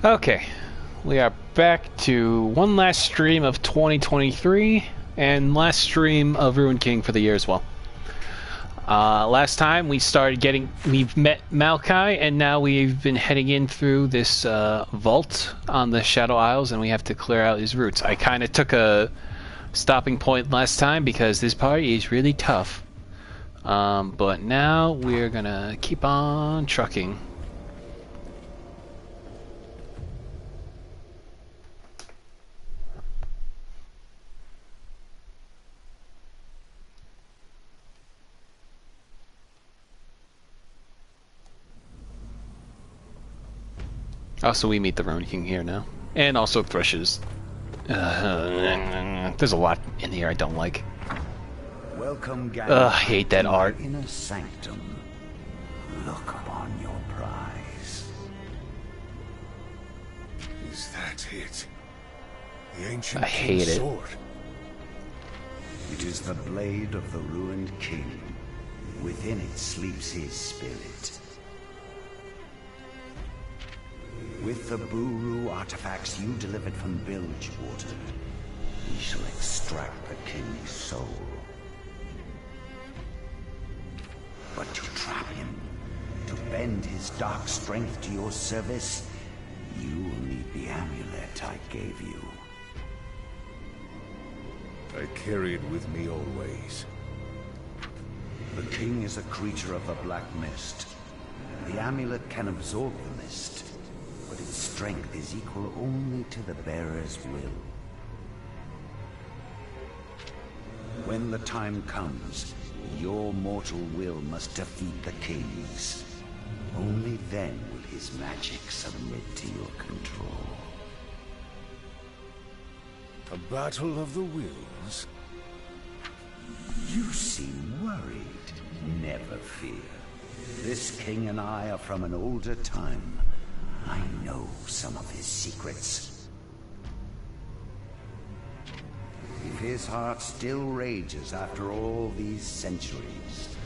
Okay, we are back to one last stream of 2023 and last stream of Ruined King for the year as well. Last time we've met Maokai, and now we've been heading in through this vault on the Shadow Isles, and we have to clear out his roots. I kind of took a stopping point last time because this party is really tough. But now we're gonna keep on trucking. Also, we meet the Ruined King here now. And also Thresh's. There's a lot in here I don't like. Welcome, I hate that art. Inner sanctum. Look upon your prize. Is that it? The ancient I hate it. sword. It is the blade of the Ruined King. Within it sleeps his spirit. With the Buru artifacts you delivered from Bilgewater, we shall extract the king's soul. But to trap him, to bend his dark strength to your service, you will need the amulet I gave you. I carry it with me always. The king is a creature of the Black Mist. The amulet can absorb the mist, but its strength is equal only to the bearer's will. When the time comes, your mortal will must defeat the king's. Only then will his magic submit to your control. A battle of the wills? You seem worried. Never fear. This king and I are from an older time. I know some of his secrets. If his heart still rages after all these centuries,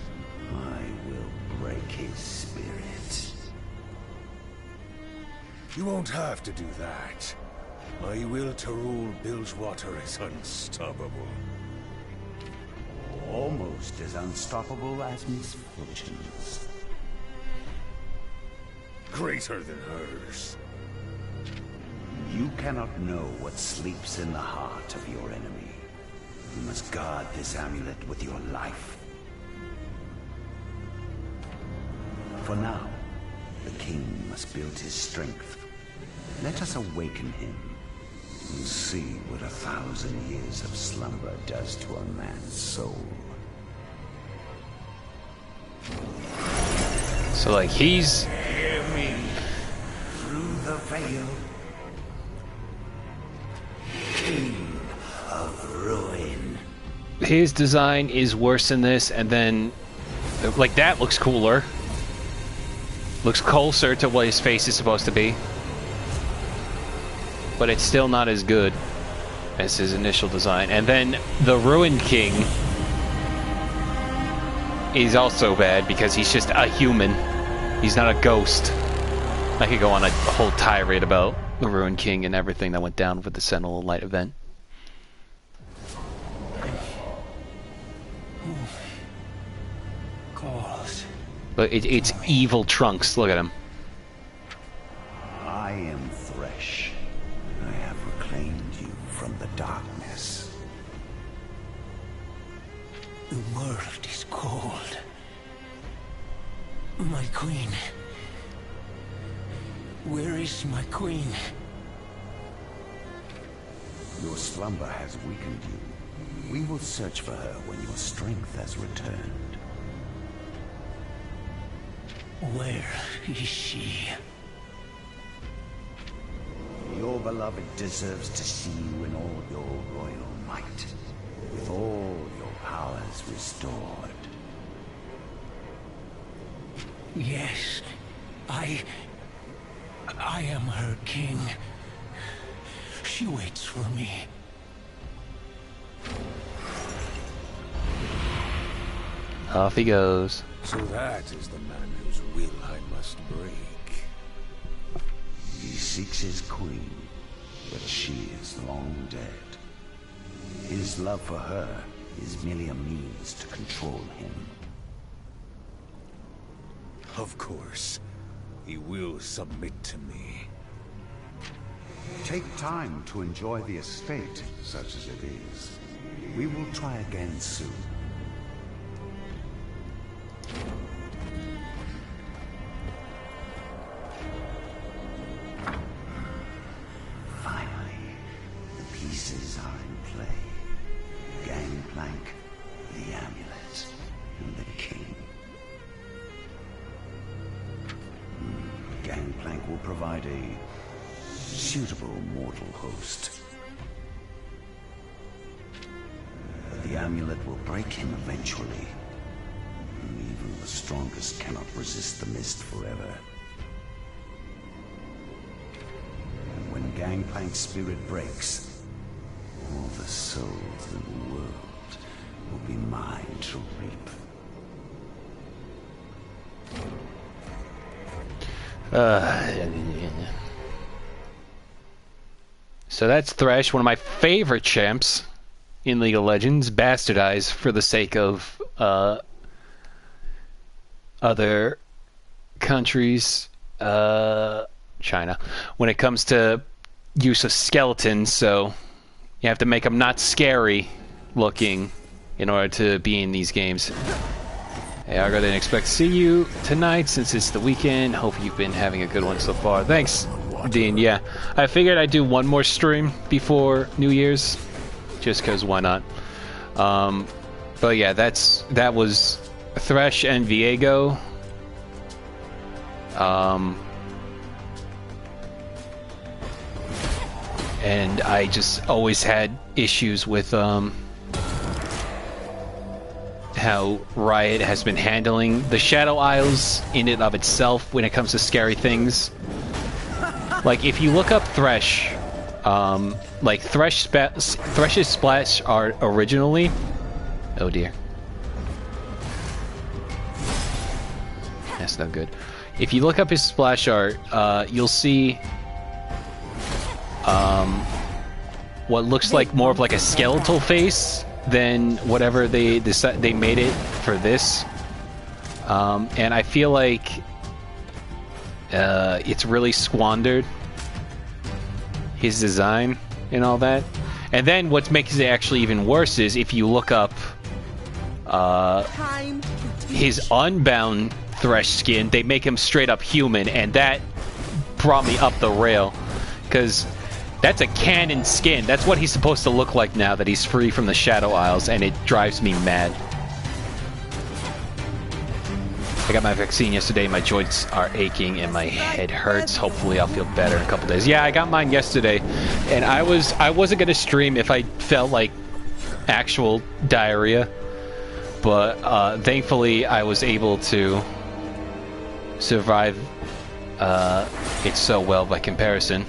I will break his spirit. You won't have to do that. My will to rule Bilgewater is unstoppable. Almost as unstoppable as misfortunes. Greater than hers. You cannot know what sleeps in the heart of your enemy. You must guard this amulet with your life. For now, the king must build his strength. Let us awaken him. We'll see what 1,000 years of slumber does to a man's soul. So, like, he's... Hear me through the veil. King of Ruin. His design is worse than this, and then... Like, that looks cooler. Looks closer to what his face is supposed to be. But it's still not as good as his initial design. And then the Ruined King is also bad because he's just a human. He's not a ghost. I could go on a whole tirade about the Ruined King and everything that went down with the Sentinel Light event. But it's evil Trunks. Look at him. I am Thresh. I have reclaimed you from the darkness. The world is cold. My queen. Where is my queen? Your slumber has weakened you. We will search for her when your strength has returned. Where is she? Your beloved deserves to see you in all your royal might, with all your powers restored. Yes, I am her king. She waits for me. Off he goes. So that is the man whose will I must break. He seeks his queen, but she is long dead. His love for her is merely a means to control him. Of course, he will submit to me. Take time to enjoy the estate, such as it is. We will try again soon. Finally, the pieces are in play. Gangplank, the amulet, and the king. Gangplank will provide a suitable mortal host. But the amulet will break him eventually. Even the strongest cannot resist the mist forever. And when Gangplank's spirit breaks, all the souls in the world will be mine to reap. So that's Thresh, one of my favorite champs in League of Legends, bastardized for the sake of other countries, China, when it comes to use of skeletons. So you have to make them not scary looking in order to be in these games. Hey, Argo, didn't expect to see you tonight since it's the weekend. Hope you've been having a good one so far. Thanks, Dean. Yeah, I figured I'd do one more stream before New Year's, just because why not? But yeah, that was Thresh and Viego. And I just always had issues with how Riot has been handling the Shadow Isles in and of itself when it comes to scary things. Like, if you look up Thresh, like Thresh's splash art originally... Oh dear. That's no good. If you look up his splash art, you'll see what looks like more of like a skeletal face than whatever they made it for this. And I feel like it's really squandered his design and all that. And then what makes it actually even worse is if you look up his Unbound Thresh skin, they make him straight up human, and that brought me up the rail, because that's a canon skin. That's what he's supposed to look like now that he's free from the Shadow Isles, and it drives me mad. I got my vaccine yesterday. My joints are aching and my head hurts. Hopefully I'll feel better in a couple days. Yeah, I got mine yesterday, and I wasn't gonna stream if I felt like actual diarrhea, but thankfully I was able to survive it so well by comparison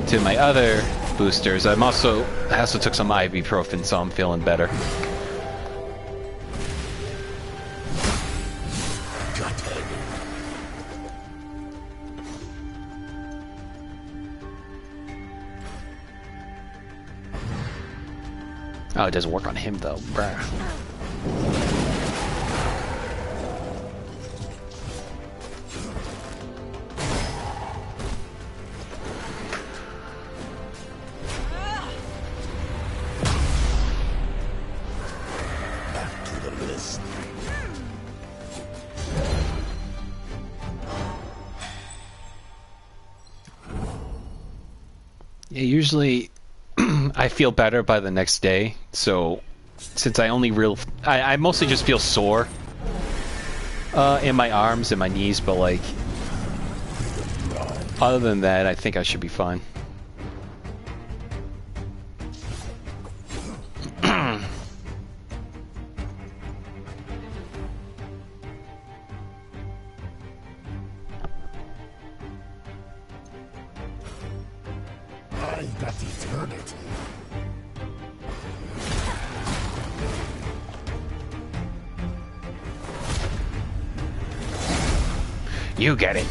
to my other boosters. I also took some ibuprofen, so I'm feeling better. Oh, it doesn't work on him though, bruh. Yeah, usually I feel better by the next day, so since I mostly just feel sore in my arms and my knees, but like other than that, I think I should be fine. I've got eternity. You get it.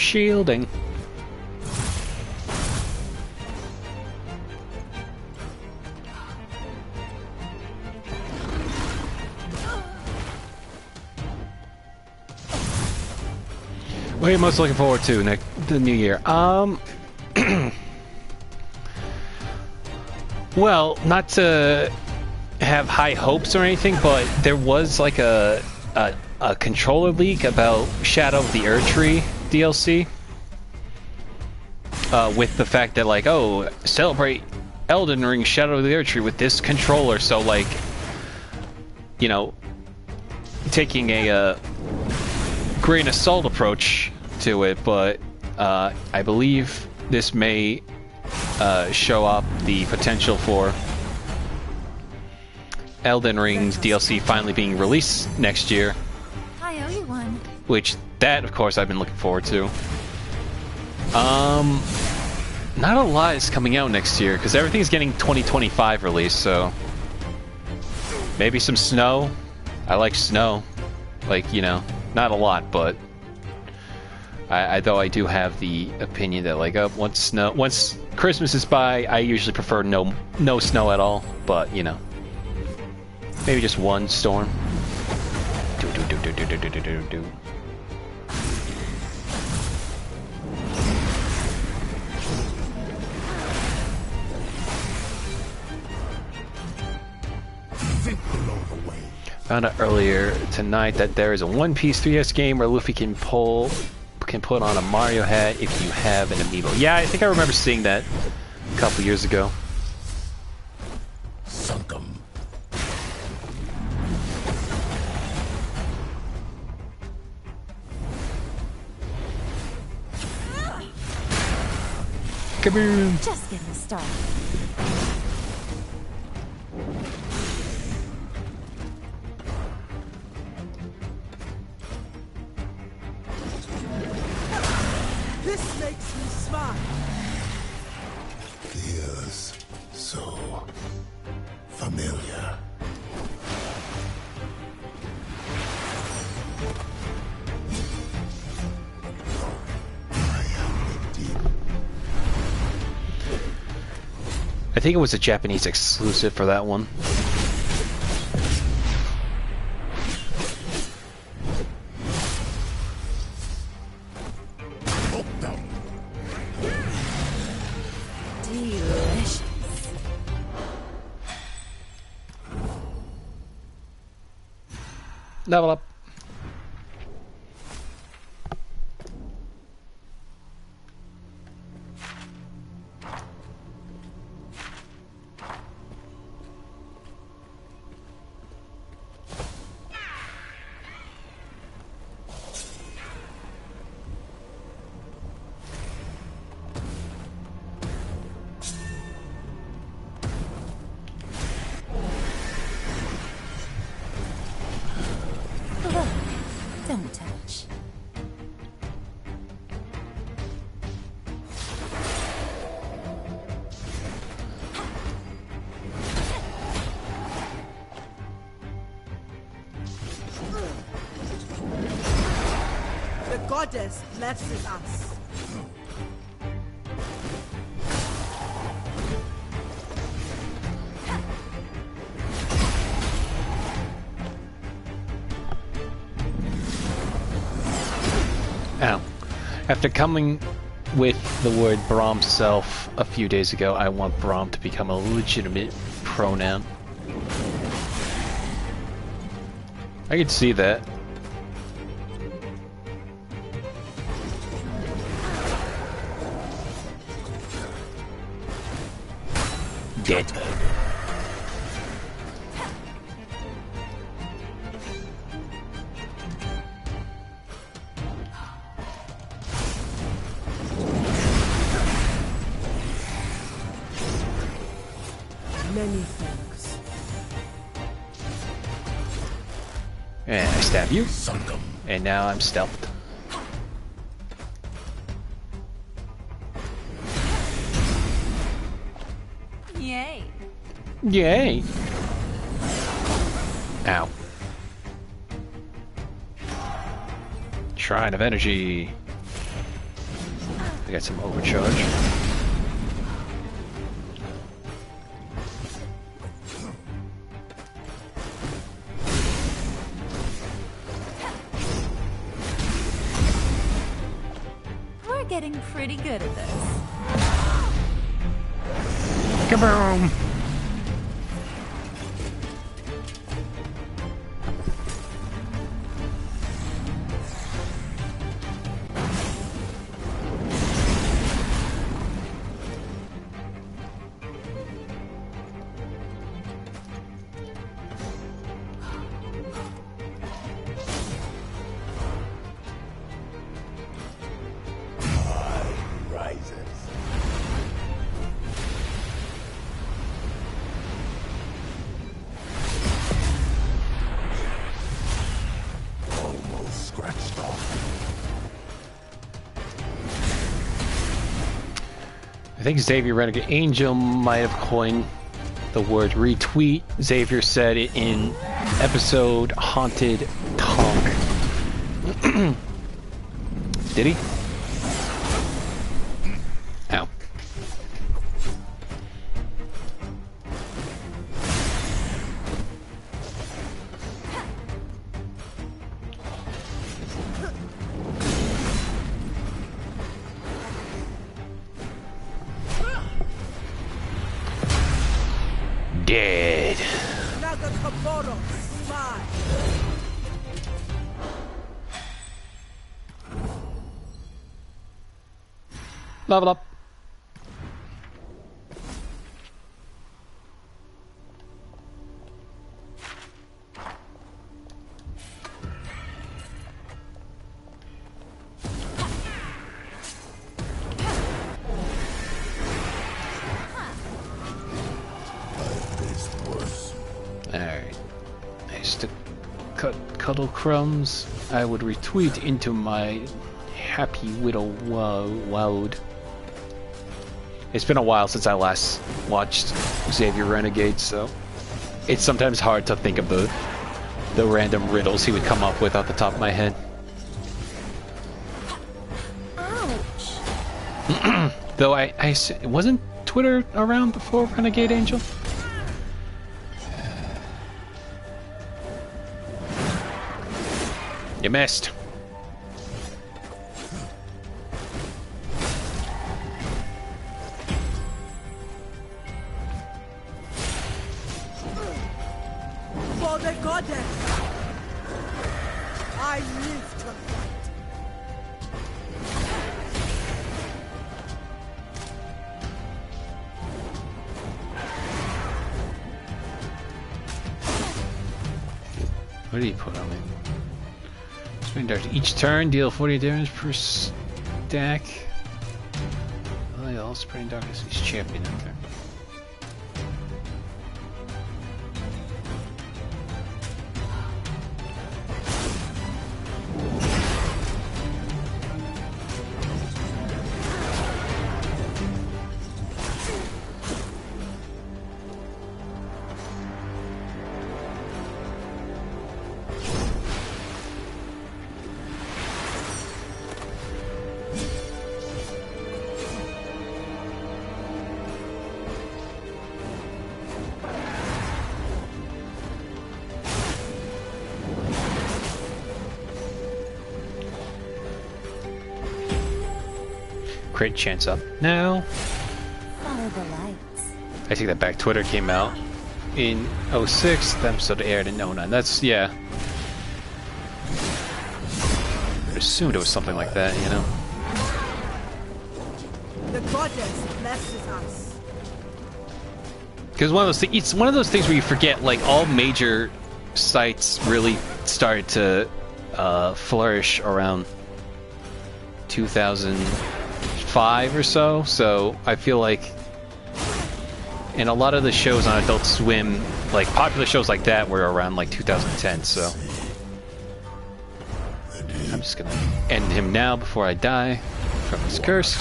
Shielding. What are you most looking forward to the new year? Well, not to have high hopes or anything, but there was like a controller leak about Shadow of the Erdtree DLC. With the fact that like, oh, celebrate Elden Ring Shadow of the Erdtree with this controller, so like, you know, taking a grain of salt approach to it, but I believe this may show up the potential for Elden Ring's DLC finally being released next year. I owe you one. Which, that, of course, I've been looking forward to. Not a lot is coming out next year, because everything's getting 2025 release, so... Maybe some snow. I like snow. Like, you know, not a lot, but... Though I do have the opinion that, like, once Christmas is by, I usually prefer no snow at all, but, you know. Maybe just one storm. Found out earlier tonight that there is a one-piece 3DS game where Luffy can put on a Mario hat if you have an amiibo. Yeah, I think I remember seeing that a couple years ago. Sunkum. Kaboom! Just getting started. This makes me smile. Feels so familiar. I think it was a Japanese exclusive for that one. Delicious. Level up. Look, don't touch. The goddess blesses us. Ow. After coming with the word Braum self a few days ago, I want Braum to become a legitimate pronoun. I could see that. Dead. Many thanks. And I stab you, Sunkum. and now I'm stealthed. Yay. Yay! Ow. Shrine of Energy. I got some overcharge. We're getting pretty good at this. Kaboom! I think Xavier Renegade Angel might have coined the word retweet. Xavier said it in episode Haunted Talk. Did he? Ow. Dead. Nagakamoro, smile. Level up. Alright. Nice to cuddle crumbs. I would retweet into my happy widow wowed. It's been a while since I last watched Xavier Renegade, so it's sometimes hard to think of the random riddles he would come up with off the top of my head. Ouch. Though wasn't Twitter around before Renegade Angel? You missed. For the goddess, I live to fight. What did he put on me? Spin darts. Each turn, deal 40 damage per stack. Oh, all spreading darkness. He's champion. Okay. Crit chance up now. Follow the lights. I take that back. Twitter came out in 06. The episode aired in 09. That's, yeah. I assumed it was something like that, you know? The goddess blesses us. Because it's one of those things where you forget, like, all major sites really started to flourish around 2005 or so. So I feel like in a lot of the shows on Adult Swim, like popular shows like that were around like 2010. So I'm just gonna end him now before I die from his curse.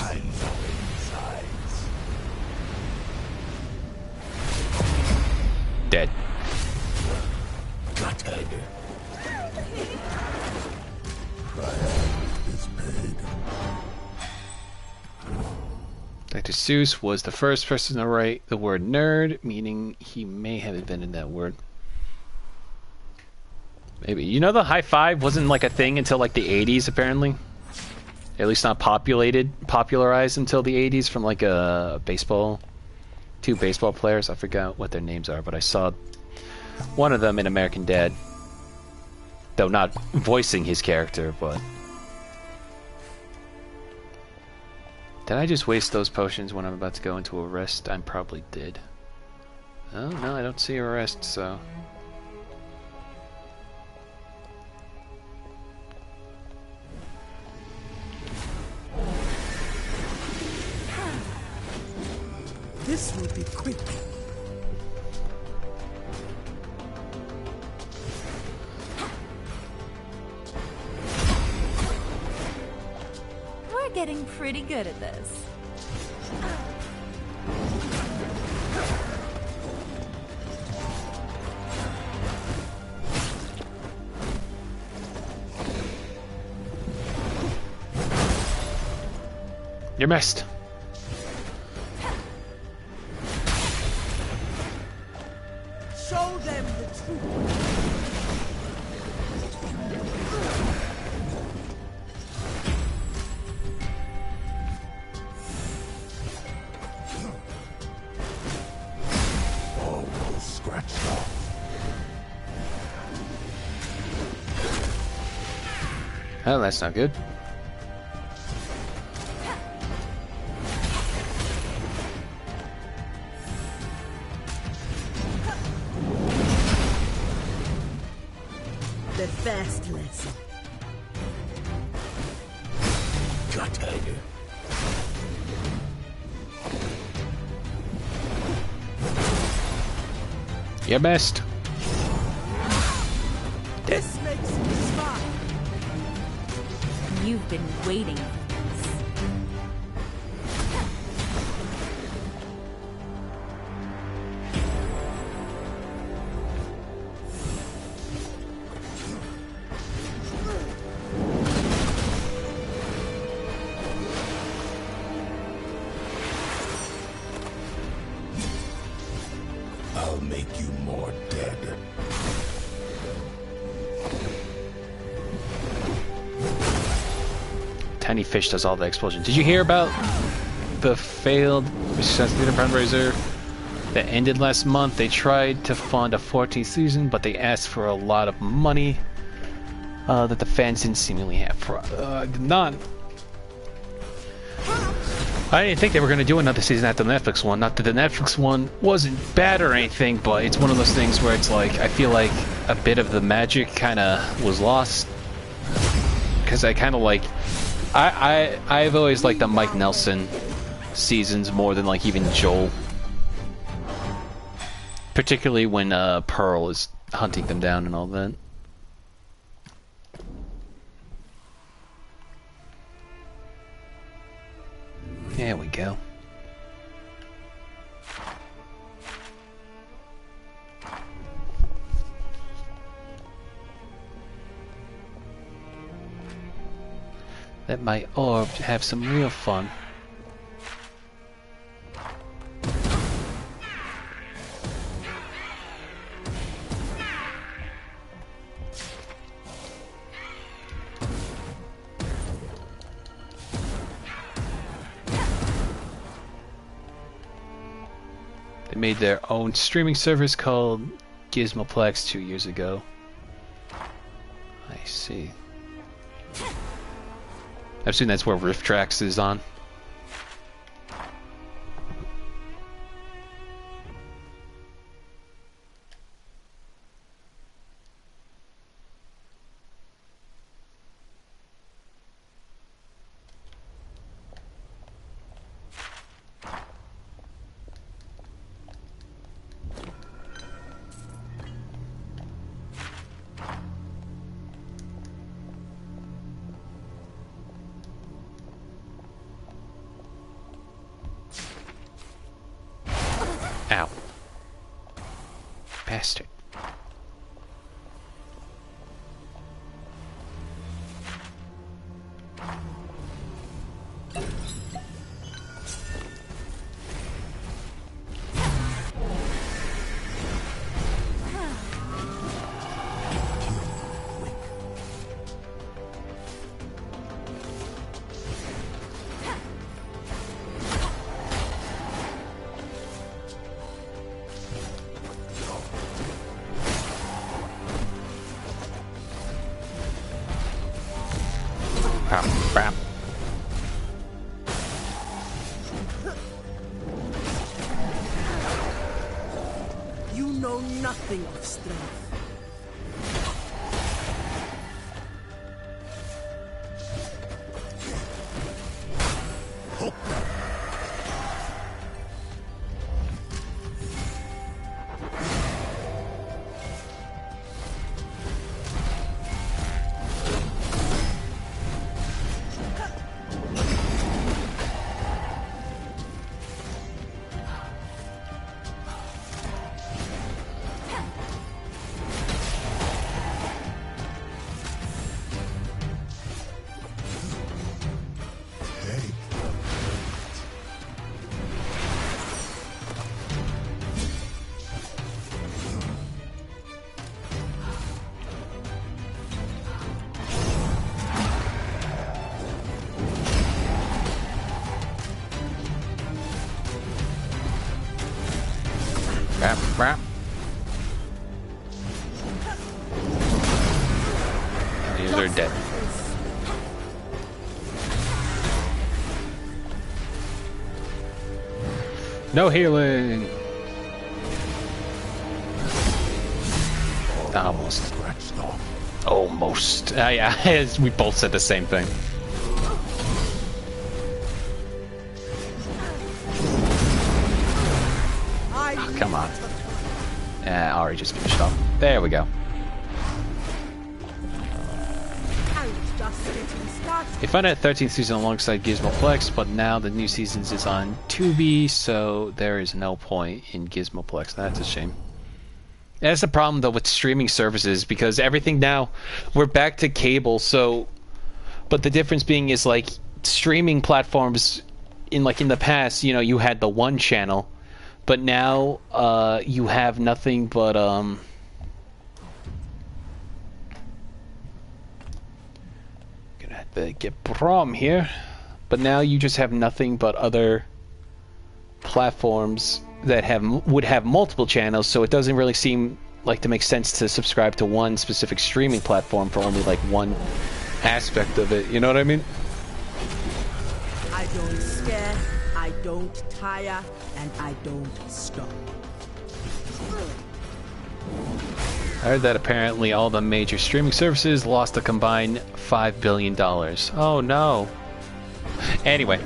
Dead. Gutted. Price is paid. Seuss was the first person to write the word nerd, meaning he may have invented that word. Maybe. You know the high five wasn't like a thing until like the 80s, apparently? At least not popularized until the 80s from like a baseball... Two baseball players. I forgot what their names are, but I saw one of them in American Dad. Though not voicing his character, but... Did I just waste those potions when I'm about to go into a rest? I probably did. Oh, no, I don't see a rest, so... This will be quick. We're getting pretty good at this. You're missed. Show them the truth. Almost scratched off. Oh, that's not good. The first lesson. Gutted. You missed. This makes me smile. You've been waiting for this. I'll make you more dead. Tiny Fish does all the explosions. Did you hear about the failed Sensitive Fundraiser that ended last month? They tried to fund a 14th season, but they asked for a lot of money that the fans didn't seemingly have. None. I didn't think they were going to do another season after the Netflix one. Not that the Netflix one wasn't bad or anything, but it's one of those things where it's like, I feel like a bit of the magic kind of was lost. Because I kind of like... I've always liked the Mike Nelson seasons more than like even Joel. Particularly when Pearl is hunting them down and all that. There we go. Let my orb have some real fun. They made their own streaming service called Gizmoplex 2 years ago. I see. I assume that's where Rift Tracks is on. Ow. Bastard. Crap, crap. You know nothing of strength. Crap, crap. These are dead. No healing. Almost. Almost. Yeah, we both said the same thing. Oh, come on. Ari just finished off. There we go. They found out 13th season alongside Gizmoplex, but now the new seasons is on Tubi, so there is no point in Gizmoplex. That's a shame. That's the problem though with streaming services, because everything now we're back to cable. So, but the difference being is like streaming platforms in the past, you know, you had the one channel, but now you have nothing but gonna have to get Brom here, but now you just have nothing but other platforms that would have multiple channels, so it doesn't really seem like to make sense to subscribe to one specific streaming platform for only like one aspect of it. You know what I mean? I don't scare, I don't tire, and I don't stop. I heard that apparently all the major streaming services lost a combined $5 billion. Oh no. Anyway.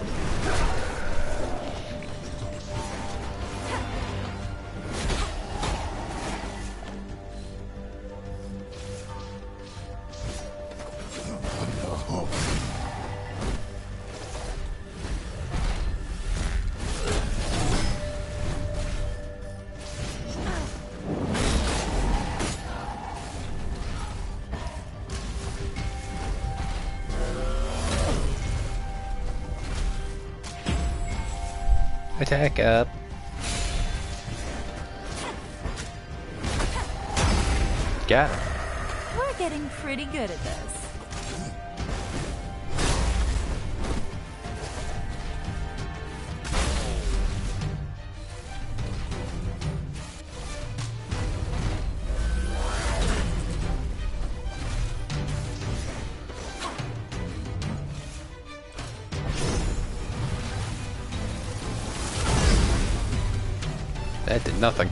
Attack up. Got it. We're getting pretty good at this. That did nothing.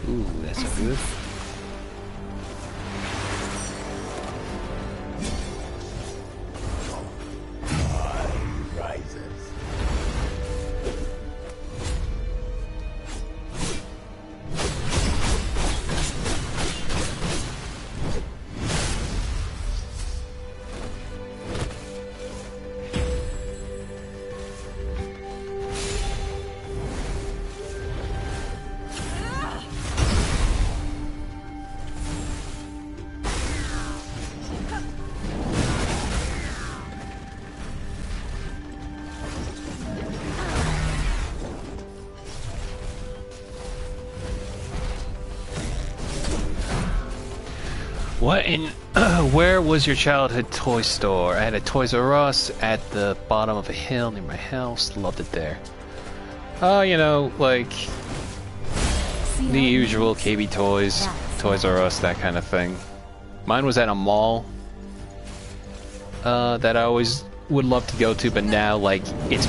Ooh, that's so good. What in where was your childhood toy store? I had a Toys R Us at the bottom of a hill near my house. Loved it there. Oh, you know, like See The how it usual moves? KB Toys, That's Toys R Us, that kind of thing. Mine was at a mall that I always would love to go to, but now like it's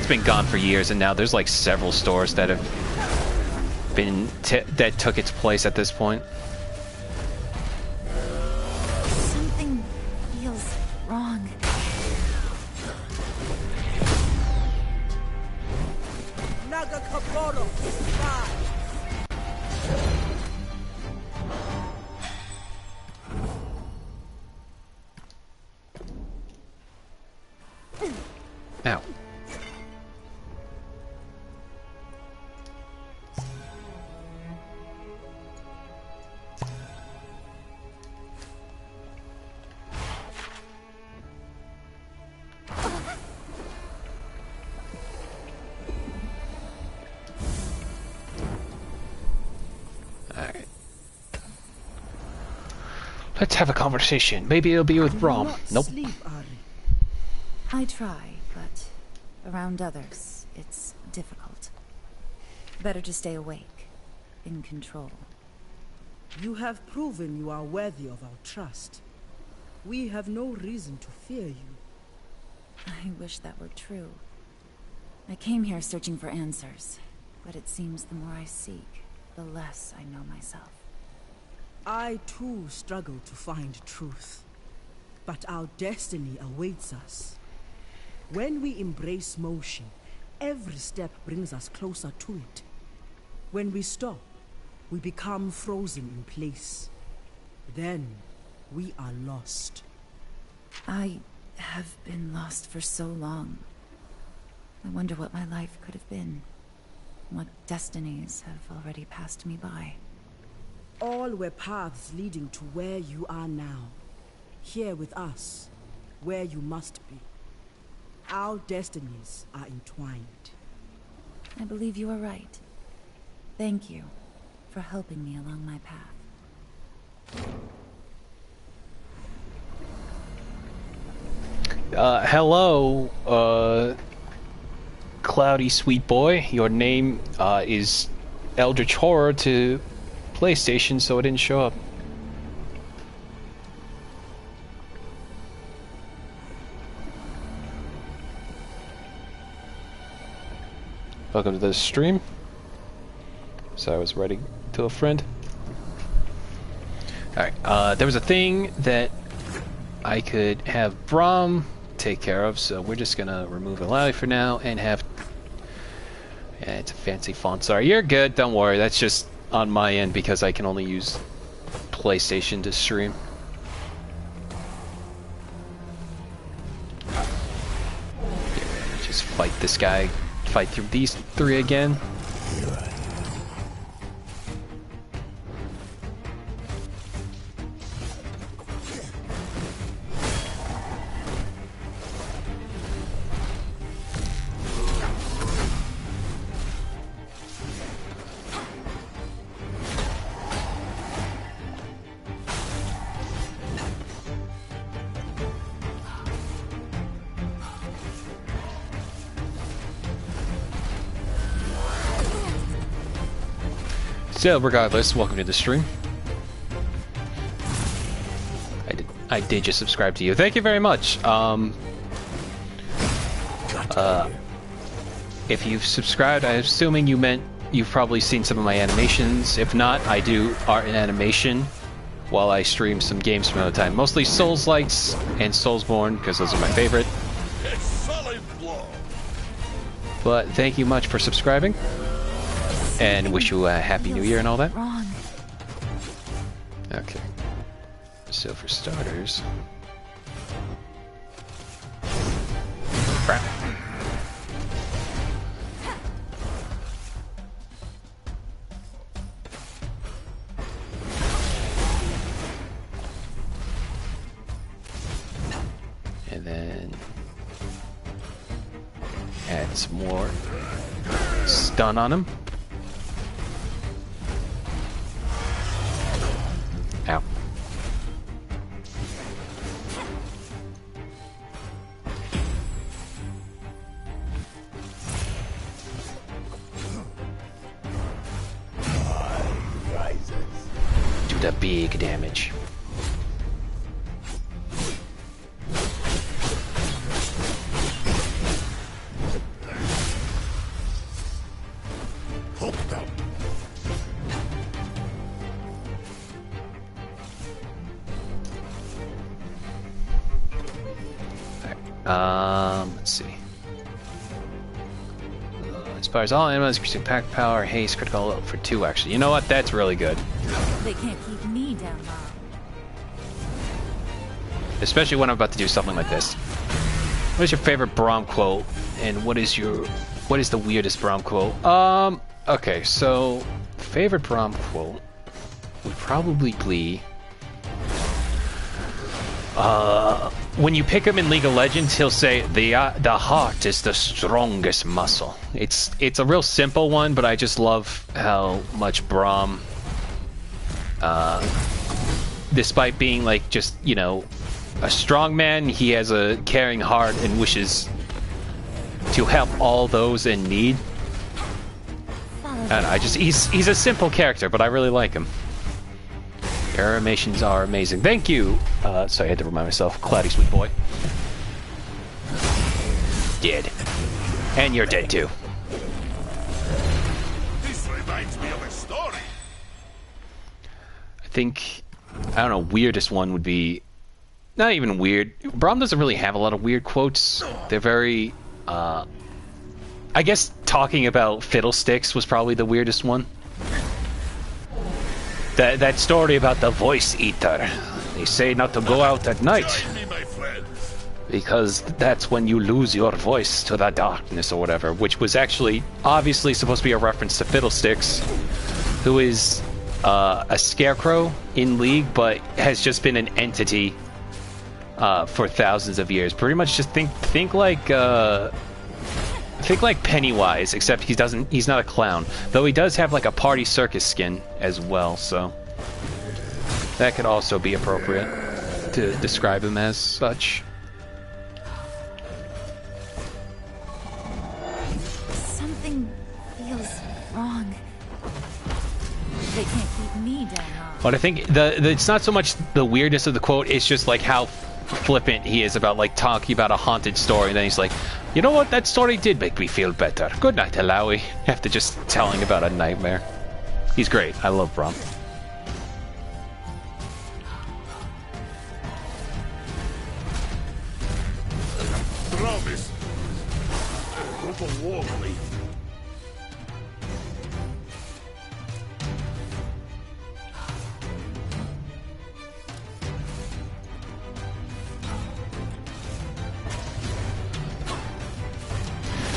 been gone for years, and now there's like several stores that have been that took its place at this point. Something feels wrong. Naga Kaporo, five. Ow. Alright. Let's have a conversation. Maybe it'll be with Braum. Not Nope. sleep, Ari. I try, but around others, it's difficult. Better to stay awake, in control. You have proven you are worthy of our trust. We have no reason to fear you. I wish that were true. I came here searching for answers, but it seems the more I seek, the less I know myself. I too struggle to find truth. But our destiny awaits us. When we embrace motion, every step brings us closer to it. When we stop, we become frozen in place. Then, we are lost. I have been lost for so long. I wonder what my life could have been. What destinies have already passed me by. All were paths leading to where you are now. Here with us, where you must be. Our destinies are entwined. I believe you are right. Thank you for helping me along my path. Hello, Cloudy Sweet Boy. Your name is Eldritch Horror to PlayStation, so it didn't show up. Welcome to the stream. So I was writing to a friend. Alright, there was a thing that I could have Braum take care of, so we're just gonna remove Allow for now and have... Yeah, it's a fancy font. Sorry, you're good, don't worry. That's just on my end because I can only use PlayStation to stream. Just fight this guy. Fight through these three again. So, regardless, welcome to the stream. I did just subscribe to you. Thank you very much. If you've subscribed, I'm assuming you meant you've probably seen some of my animations. If not, I do art and animation while I stream some games from time to time. Mostly Souls-likes and Soulsborne, because those are my favorite. It's solid blow. But thank you much for subscribing. And wish you a happy new year and all that. Wrong. Okay. So for starters... Crap. And then... add some more stun on him. Ow. the big damage. Hooked up. Let's see. Inspires all enemies, increasing pack power, haste, critical for 2 actually. You know what? That's really good. They can't keep me down long. Especially when I'm about to do something like this. What is your favorite Braum quote? And what is the weirdest Braum quote? Okay, so favorite Braum quote would probably be when you pick him in League of Legends, he'll say the heart is the strongest muscle. It's a real simple one, but I just love how much Braum, despite being like just, you know, a strong man, he has a caring heart and wishes to help all those in need. And he's a simple character, but I really like him. Your animations are amazing. Thank you. Sorry, I had to remind myself. Cloudy, sweet boy. Dead. And you're dead too. This reminds me of a story. I think, I don't know, weirdest one would be, not even weird. Braum doesn't really have a lot of weird quotes. They're very, I guess talking about fiddlesticks was probably the weirdest one. That story about the voice eater. They say not to go out at night Join me, my friends. because that's when you lose your voice to the darkness or whatever, which was actually obviously supposed to be a reference to Fiddlesticks, who is a scarecrow in League, but has just been an entity for thousands of years. Pretty much just think like Pennywise, except he's not a clown. Though he does have like a party circus skin as well, so that could also be appropriate to describe him as such. Something feels wrong. They can't keep me down long. But I think it's not so much the weirdness of the quote, it's just like how flippant he is about like talking about a haunted story, and then he's like, you know what, that story did make me feel better. Good night, Alawi. After just telling about a nightmare. He's great. I love Braum. Promise. Group of Warley.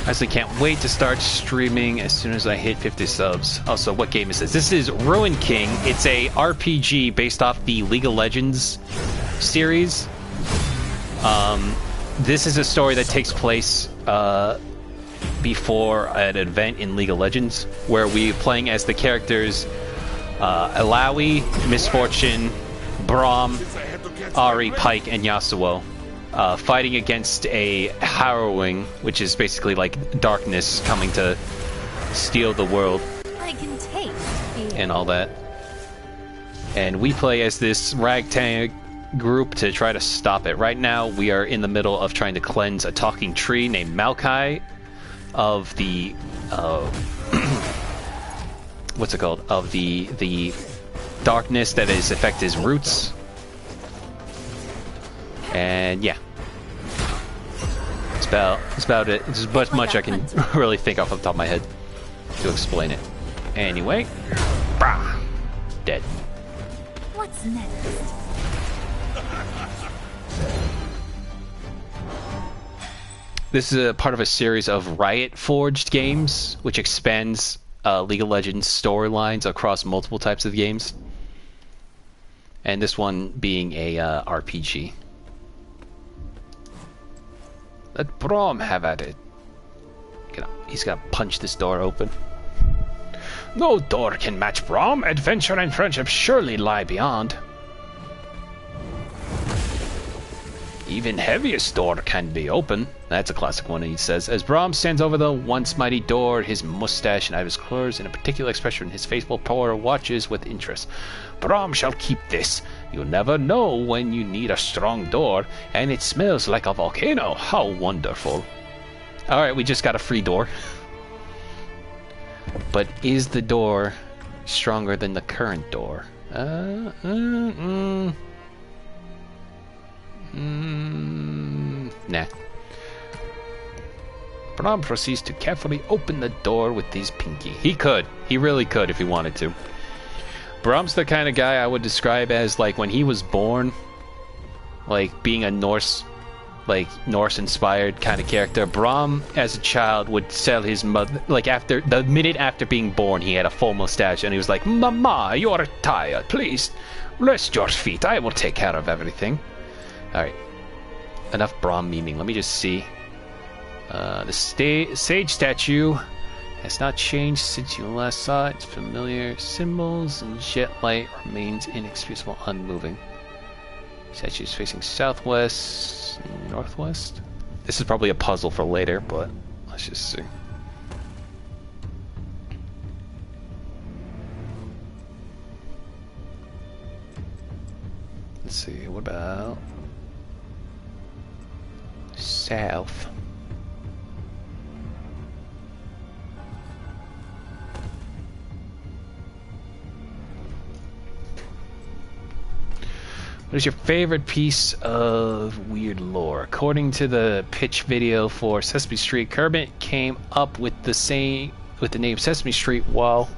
I actually can't wait to start streaming as soon as I hit 50 subs. Also, what game is this? This is Ruin King. It's a RPG based off the League of Legends series. This is a story that takes place before an event in League of Legends, where we're playing as the characters Alawi, Misfortune, Braum, Ari, Pike, and Yasuo. Fighting against a harrowing, which is basically like darkness coming to steal the world I can taste fear. and all that. And we play as this ragtag group to try to stop it. Right now, we are in the middle of trying to cleanse a talking tree named Maokai of the what's it called? Of the darkness that has affected his roots. And yeah, it's about it. It's as much I can really think off the top of my head to explain it. Anyway, brah, dead. What's next? This is a part of a series of Riot Forged games, which expands League of Legends storylines across multiple types of games. And this one being a RPG. Let Braum have at it. He's gonna punch this door open. No door can match Braum. Adventure and friendship surely lie beyond. Even heaviest door can be open. That's a classic one, he says. As Brahm stands over the once mighty door, his mustache and iris curls in a particular expression. His faithful power watches with interest. Brahm shall keep this. You never know when you need a strong door, and it smells like a volcano. How wonderful. Alright, we just got a free door. But is the door stronger than the current door? Nah. Brahm proceeds to carefully open the door with his pinky. He could. He really could if he wanted to. Brahm's the kind of guy I would describe as, like, when he was born, like, being a Norse Norse-inspired kind of character. Brahm, as a child, would sell his mother, like, after the minute after being born, he had a full mustache, and he was like, "Mama, you're tired. Please, rest your feet. I will take care of everything." Alright. Enough Brahm memeing. Let me just see. The sage statue has not changed since you last saw it. Its familiar symbols and jet light remains inexcusable, unmoving. Statue is facing southwest, northwest. This is probably a puzzle for later, but let's just see. Let's see, what about south? What is your favorite piece of weird lore? According to the pitch video for Sesame Street, Kermit came up with the name Sesame Street while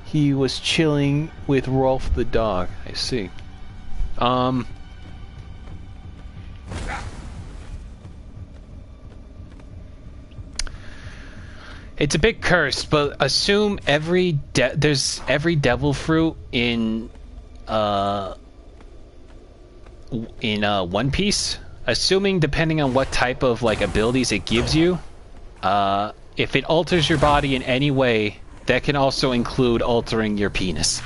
he was chilling with Rolf the dog. I see. It's a bit cursed, but assume there's every devil fruit in One Piece, assuming depending on what type of like abilities it gives you, if it alters your body in any way, that can also include altering your penis.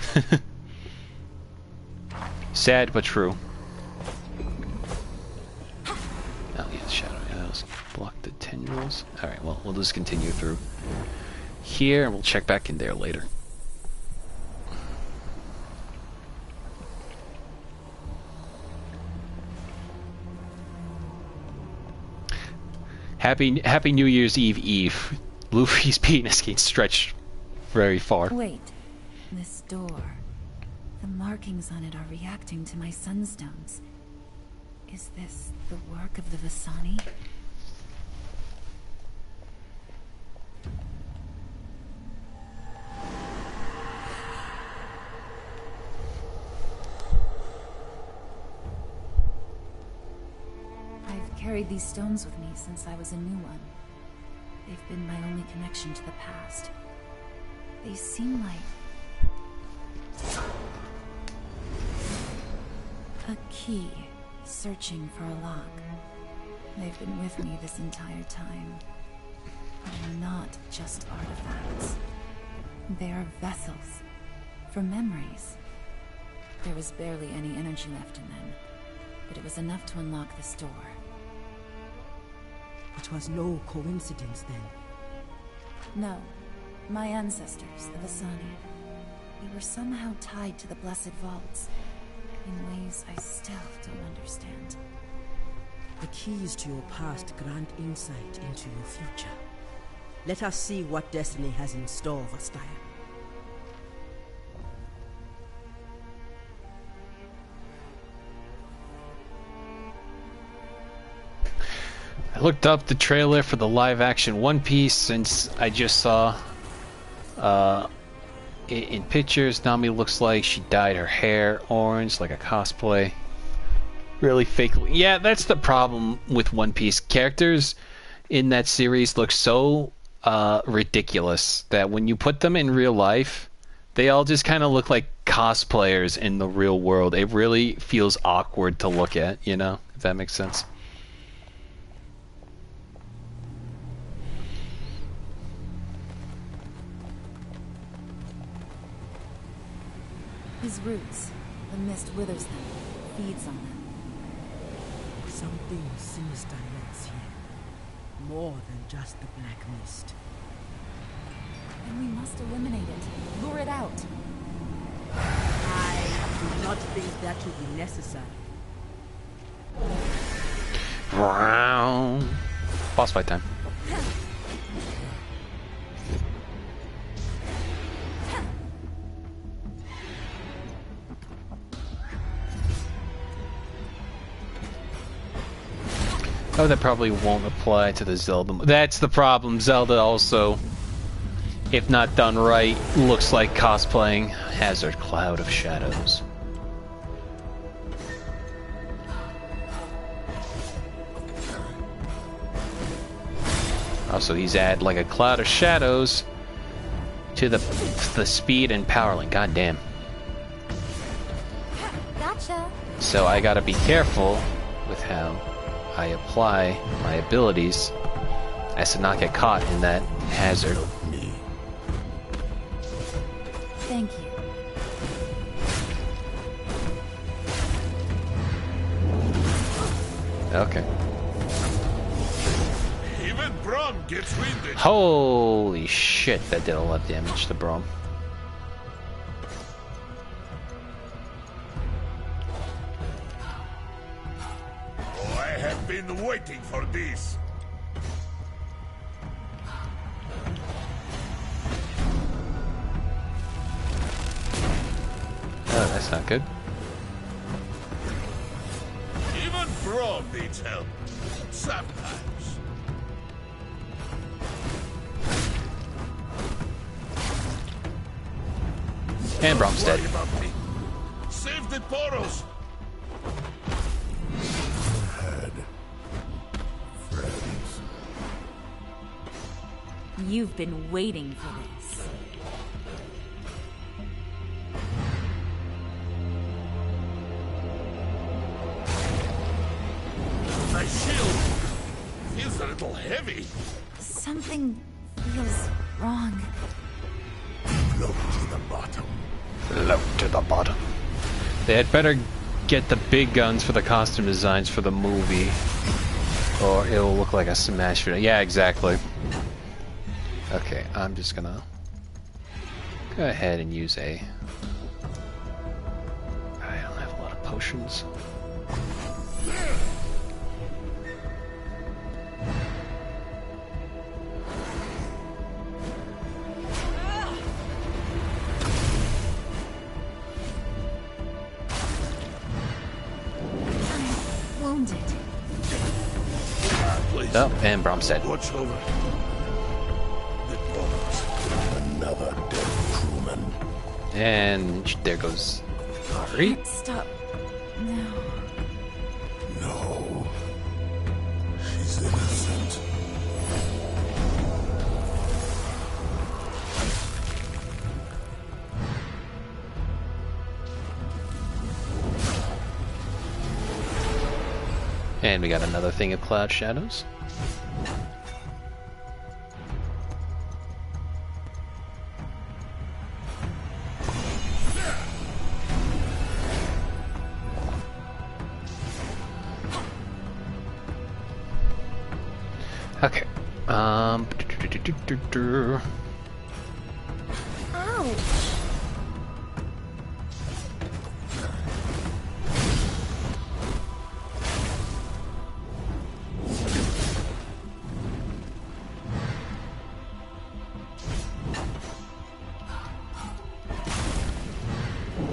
Sad but true. Oh yeah, shadow arrows block the tendrils. Alright, well, we'll just continue through here and we'll check back in there later. Happy New Year's Eve. Luffy's penis can stretch very far. Wait, this door. The markings on it are reacting to my sunstones. Is this the work of the Vasani? I've carried these stones with me since I was a new one. They've been my only connection to the past. They seem like a key searching for a lock. They've been with me this entire time. They're not just artifacts. They are vessels for memories. There was barely any energy left in them, but it was enough to unlock this door. It was no coincidence then. No. My ancestors, the Vasani. They were somehow tied to the Blessed Vaults, in ways I still don't understand. The keys to your past grant insight into your future. Let us see what destiny has in store for Steyr. I looked up the trailer for the live-action One Piece since I just saw in pictures. Nami looks like she dyed her hair orange like a cosplay. Really fake. Yeah, that's the problem with One Piece. Characters in that series look so ridiculous that when you put them in real life, they all just kind of look like cosplayers in the real world. It really feels awkward to look at, you know, if that makes sense. His roots, the mist withers them, feeds on them. Something sinister lurks here. More than just the black mist. Then we must eliminate it. Lure it out. I do not think that will be necessary. Round. Boss fight time. Oh, that probably won't apply to the Zelda. That's the problem. Zelda also, if not done right, looks like cosplaying Hazard Cloud of Shadows. Also, he's add like a cloud of shadows to the speed and power link. God damn. Gotcha. So I gotta be careful with how I apply my abilities as to not get caught in that hazard. Me. Thank you. Okay. Even Brom gets winded. Holy shit, that did a lot of damage to Brom. Oh, I have been waiting for this. Oh, that's not good. Even Brom needs help. Sometimes. And Brom's dead. Worry about me. Save the portals. Had friends. You've been waiting for this. My shield feels a little heavy. Something feels wrong. Low to the bottom. Low to the bottom. They had better get the big guns for the costume designs for the movie, or it'll look like a smash video. Yeah, exactly. Okay, I'm just gonna go ahead and use a... I don't have a lot of potions. I'm wounded. Please, Oh, and Brom's dead. watch over the portals. Another dead crewman. And there goes Ari. Can't stop now. No. She's innocent. And we got another thing of cloud shadows. Okay. Ouch.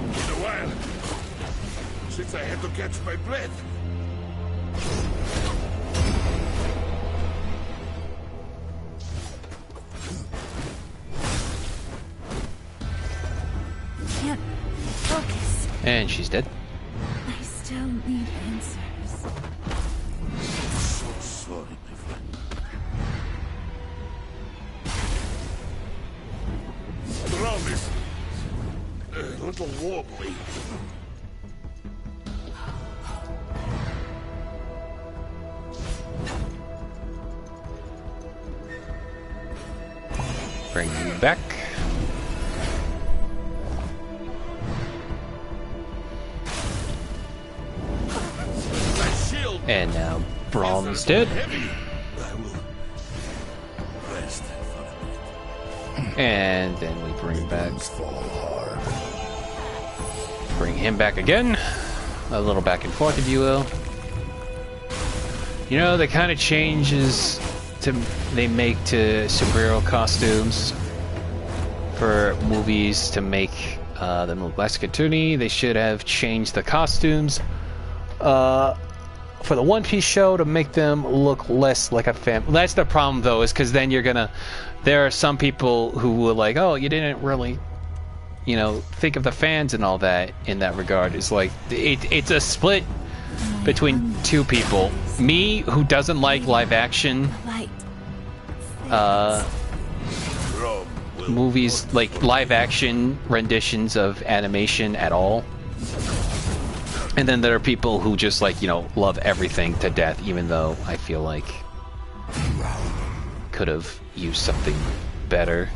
In a while, since I had to catch my breath. Can't focus. And she's dead. I still need answers. So sorry, my friend. Brom is a little wobbly. Bring you back. My shield And now Braum is dead. I will rest for a minute. And then we bring back, Fall hard. bring him back again. A little back and forth, if you will. You know, the kind of changes they make to superhero costumes for movies to make them look less cartoony. They should have changed the costumes for the One Piece show to make them look less like a family. That's the problem, though, is because then there are some people who will like, oh, you didn't really, think of the fans and all that in that regard. It's like, it's a split between two people. Me, who doesn't like live action movies, like live action renditions of animation at all. And then there are people who just like, love everything to death, even though I feel like could have used something better.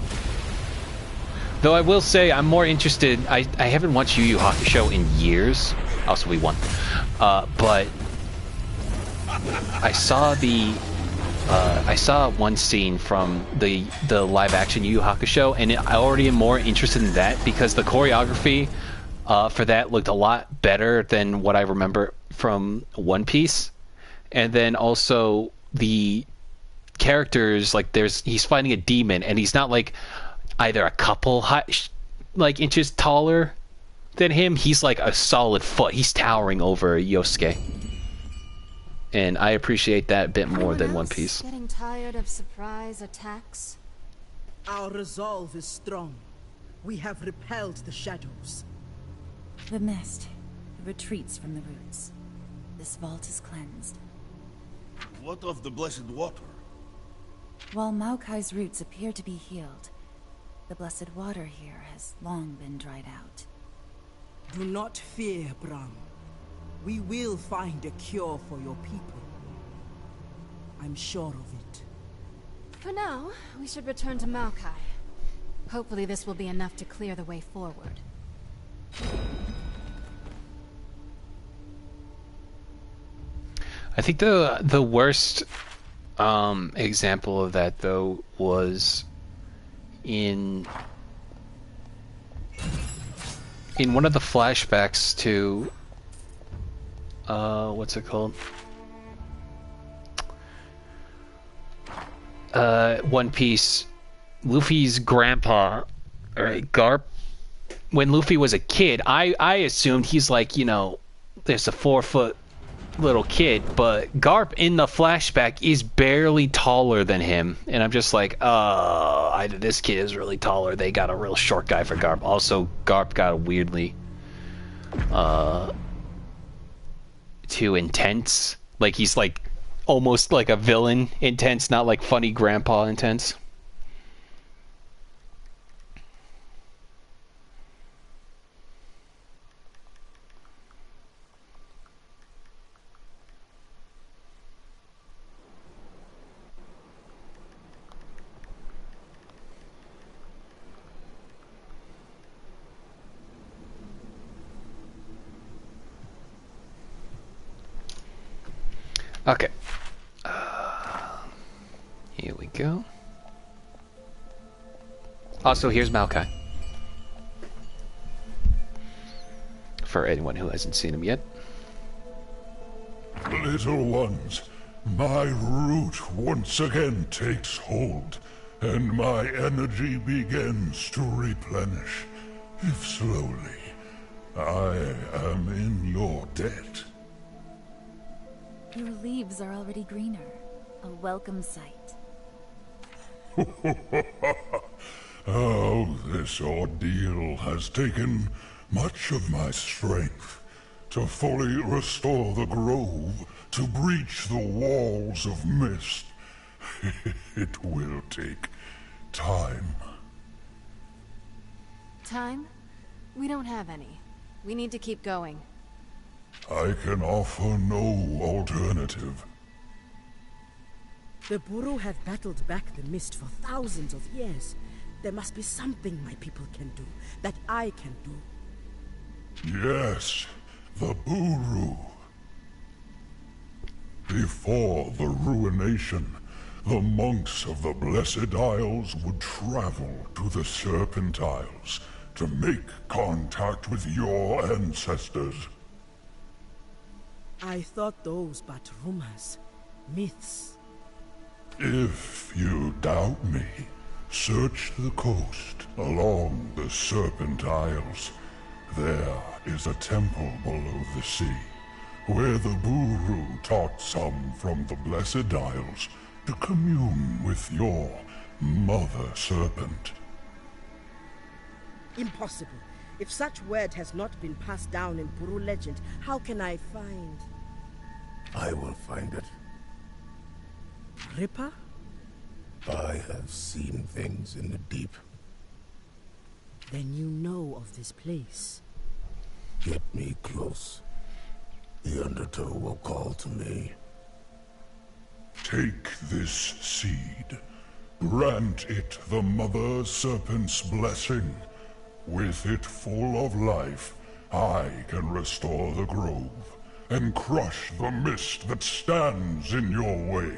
Though I will say I'm more interested, I haven't watched Yu Yu Hakusho in years. Also, we won. But I saw one scene from the live action Yu Yu Hakusho, and I already am more interested in that because the choreography for that looked a lot better than what I remember from One Piece. And then also the characters, like he's fighting a demon, and he's not like either a couple inches taller than him. He's like a solid foot. He's towering over Yosuke. And I appreciate that a bit more than One Piece. Getting tired of surprise attacks? Our resolve is strong. We have repelled the shadows. The mist retreats from the roots. This vault is cleansed. What of the blessed water? While Maokai's roots appear to be healed, the blessed water here has long been dried out. Do not fear, Bram. We will find a cure for your people. I'm sure of it. For now, we should return to Maokai. Hopefully this will be enough to clear the way forward. I think the worst example of that, though, was in one of the flashbacks to what's it called? One Piece. Luffy's grandpa, right, Garp. When Luffy was a kid, I assumed he's like, there's a 4-foot little kid, but Garp in the flashback is barely taller than him, and I'm just like, either this kid is really taller, they got a real short guy for Garp. Also, Garp got a weirdly too intense. Like he's like almost like a villain intense, not like funny grandpa intense. Okay. Here we go. Also, here's Maokai. For anyone who hasn't seen him yet. Little ones, my root once again takes hold, and my energy begins to replenish, if slowly. I am in your debt. Your leaves are already greener. A welcome sight. Oh, this ordeal has taken much of my strength to fully restore the grove, to breach the walls of mist. It will take time. Time? We don't have any. We need to keep going. I can offer no alternative. The Buru have battled back the mist for thousands of years. There must be something my people can do, that I can do. Yes, the Buru. Before the ruination, the monks of the Blessed Isles would travel to the Serpent Isles to make contact with your ancestors. I thought those but rumors, myths. If you doubt me, search the coast along the Serpent Isles. There is a temple below the sea, where the Buru taught some from the Blessed Isles to commune with your mother serpent. Impossible. If such word has not been passed down in Buru legend, how can I find... I will find it. Ripper? I have seen things in the deep. Then you know of this place. Get me close. The Undertow will call to me. Take this seed. Grant it the Mother Serpent's blessing. With it full of life, I can restore the grove and crush the mist that stands in your way.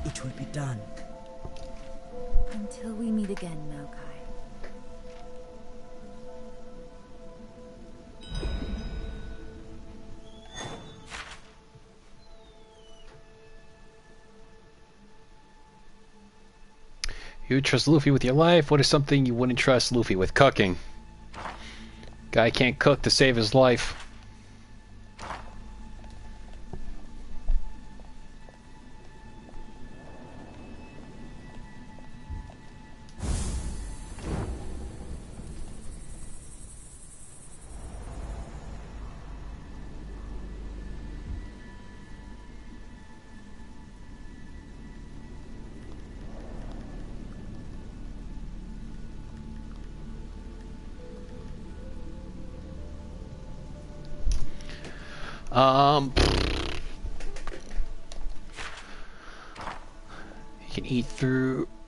It will be done. Until we meet again, Maokai. You would trust Luffy with your life? What is something you wouldn't trust Luffy with? Cooking. Guy can't cook to save his life.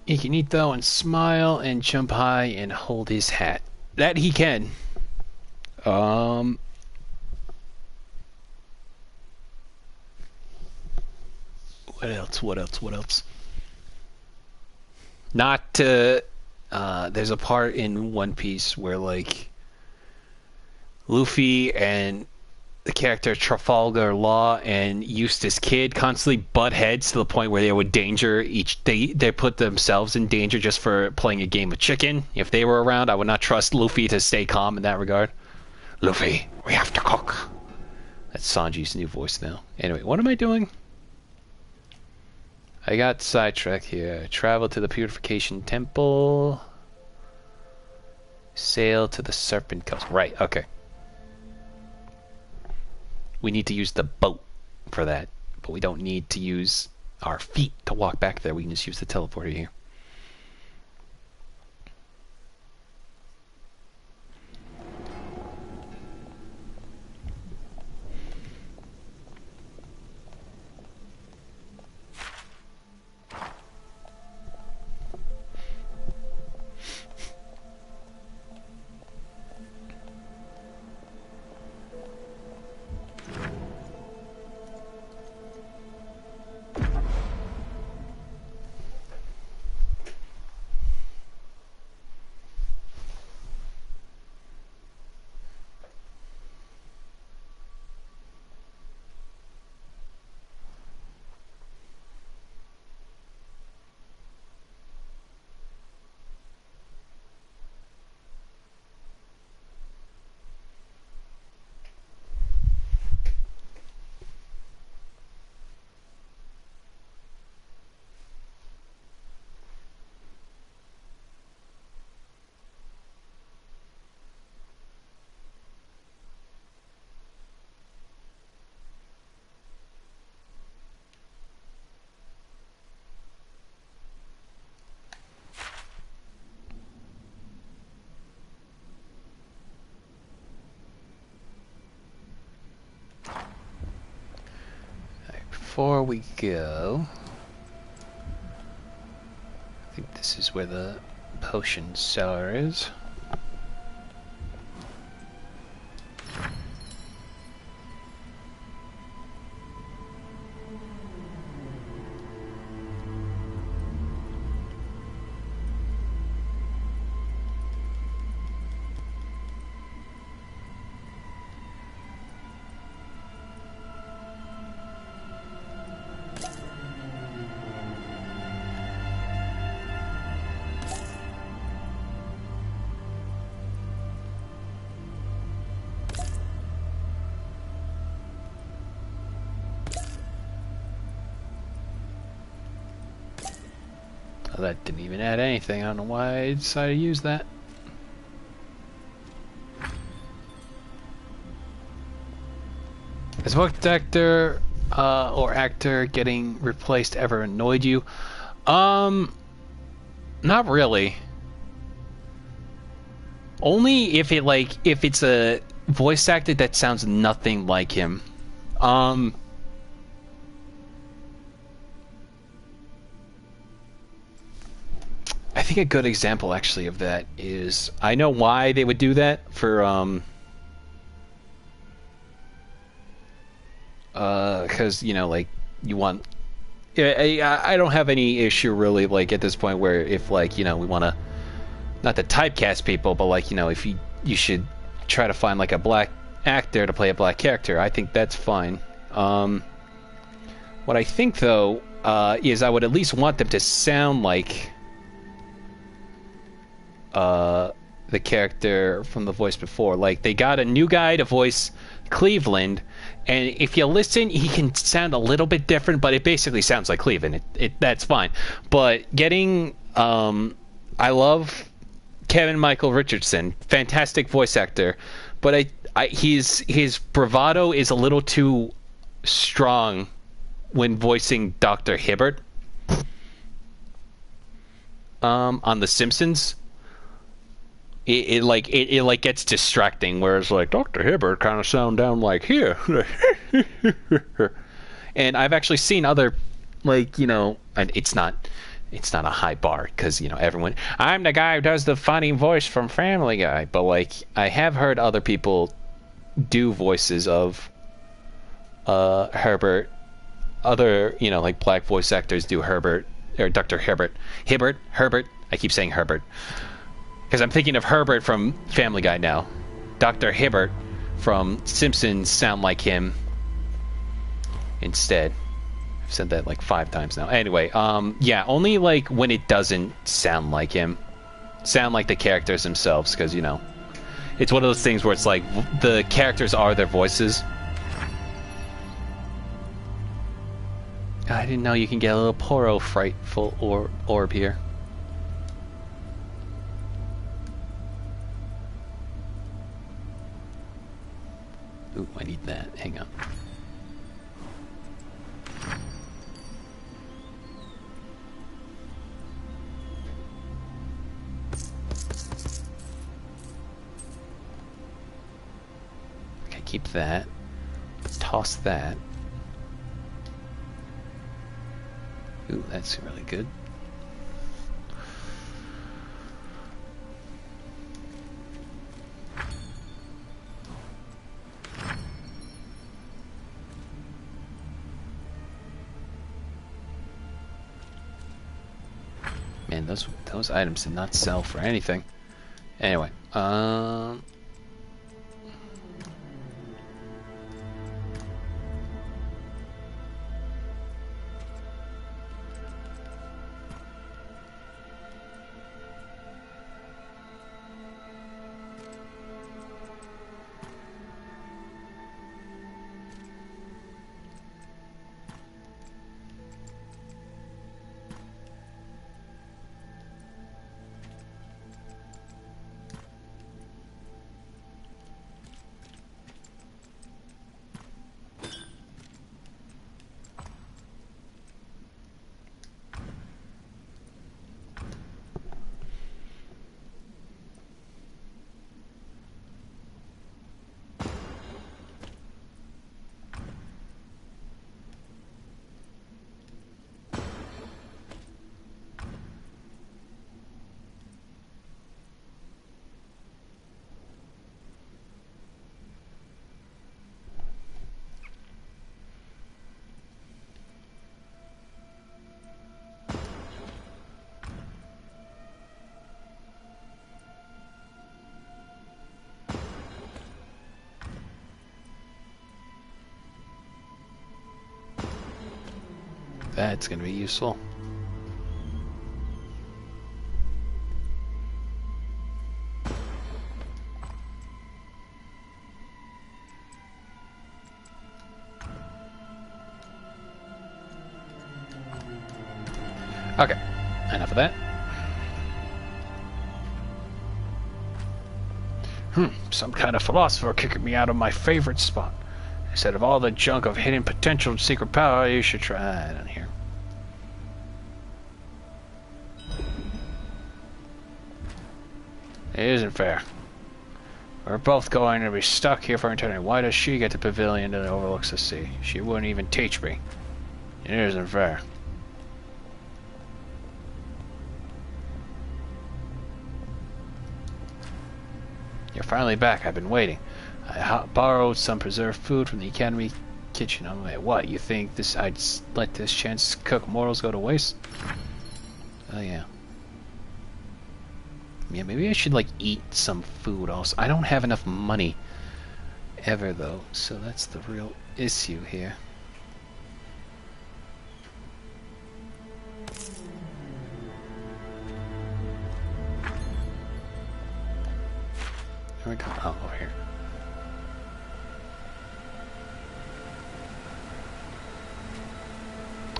He can eat though and smile and jump high and hold his hat. That he can. What else? Not to there's a part in One Piece where like Luffy and the character Trafalgar Law and Eustace Kid constantly butt heads to the point where they would they put themselves in danger just for playing a game of chicken. If they were around, I would not trust Luffy to stay calm in that regard. Luffy, we have to cook. That's Sanji's new voice now. Anyway, what am I doing? I got sidetracked here. Travel to the Purification Temple. Sail to the Serpent Coast. Right, okay. We need to use the boat for that, but we don't need to use our feet to walk back there. We can just use the teleporter here. Before we go, I think this is where the potion cellar is. That didn't even add anything. I don't know why I decided to use that. Has voice actor or actor getting replaced ever annoyed you? Not really. Only if it's a voice actor that sounds nothing like him. I think a good example actually of that is, I know why they would do that for because you know, like, you want, I don't have any issue really, like, at this point, where if, like, you know, we want to, not to typecast people, but, like, you know, if you should try to find like a black actor to play a black character, I think that's fine. What I think though is I would at least want them to sound like the character from the voice before. Like, they got a new guy to voice Cleveland, and if you listen, he can sound a little bit different, but it basically sounds like Cleveland. That's fine. But getting, I love Kevin Michael Richardson, fantastic voice actor, but his bravado is a little too strong when voicing Dr. Hibbert on The Simpsons. It gets distracting, whereas like Dr. Hibbert kind of sound down like here. And I've actually seen other, like, you know, and it's not a high bar, because, you know, everyone, I'm the guy who does the funny voice from Family Guy, but like, I have heard other people do voices of Herbert, other, you know, like, black voice actors do Herbert, or Dr. Herbert, I keep saying Herbert because I'm thinking of Herbert from Family Guy now. Dr. Hibbert from Simpsons sound like him instead. I've said that like 5 times now. Anyway, yeah, only like when it doesn't sound like him. Sound like the characters themselves, because, you know, it's one of those things where it's like the characters are their voices. I didn't know you can get a little Poro frightful orb here. Ooh, I need that. Hang on. Okay, keep that. Toss that. Ooh, that's really good. Man, those items did not sell for anything. Anyway, that's gonna be useful. Okay. enough of that. Some kind of philosopher kicking me out of my favorite spot. Instead of all the junk of hidden potential and secret power, you should try it on here. It isn't fair. We're both going to be stuck here for eternity. Why does she get the pavilion that overlooks the sea? She wouldn't even teach me. It isn't fair. You're finally back. I've been waiting. I borrowed some preserved food from the academy kitchen. I'm like, what? You think I'd let this chance to cook mortals go to waste? Oh yeah. Yeah, maybe I should like eat some food also. I don't have enough money ever though, so that's the real issue here. Here we go. Oh, over here.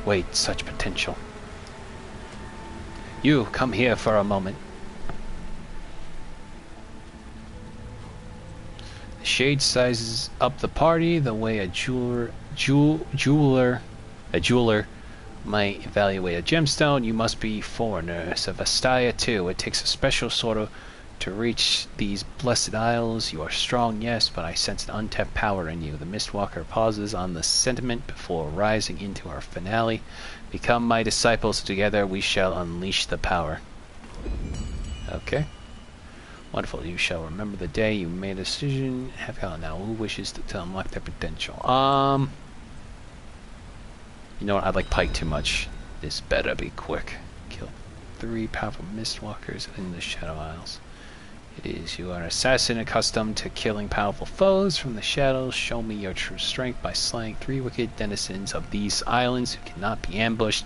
Wait, such potential. You, come here for a moment. The shade sizes up the party the way a jeweler might evaluate a gemstone. You must be foreigners of Astia too. It takes a special sort of to reach these blessed isles. You are strong, yes, but I sense an untapped power in you. The Mistwalker pauses on the sentiment before rising into our finale. Become my disciples. Together we shall unleash the power. Okay. Wonderful. You shall remember the day you made a decision. Have hell now. Who wishes to unlock their potential? You know what? I like Pike too much. This better be quick. Kill 3 powerful Mistwalkers in the Shadow Isles. It is. You are an assassin accustomed to killing powerful foes from the shadows. Show me your true strength by slaying 3 wicked denizens of these islands who cannot be ambushed.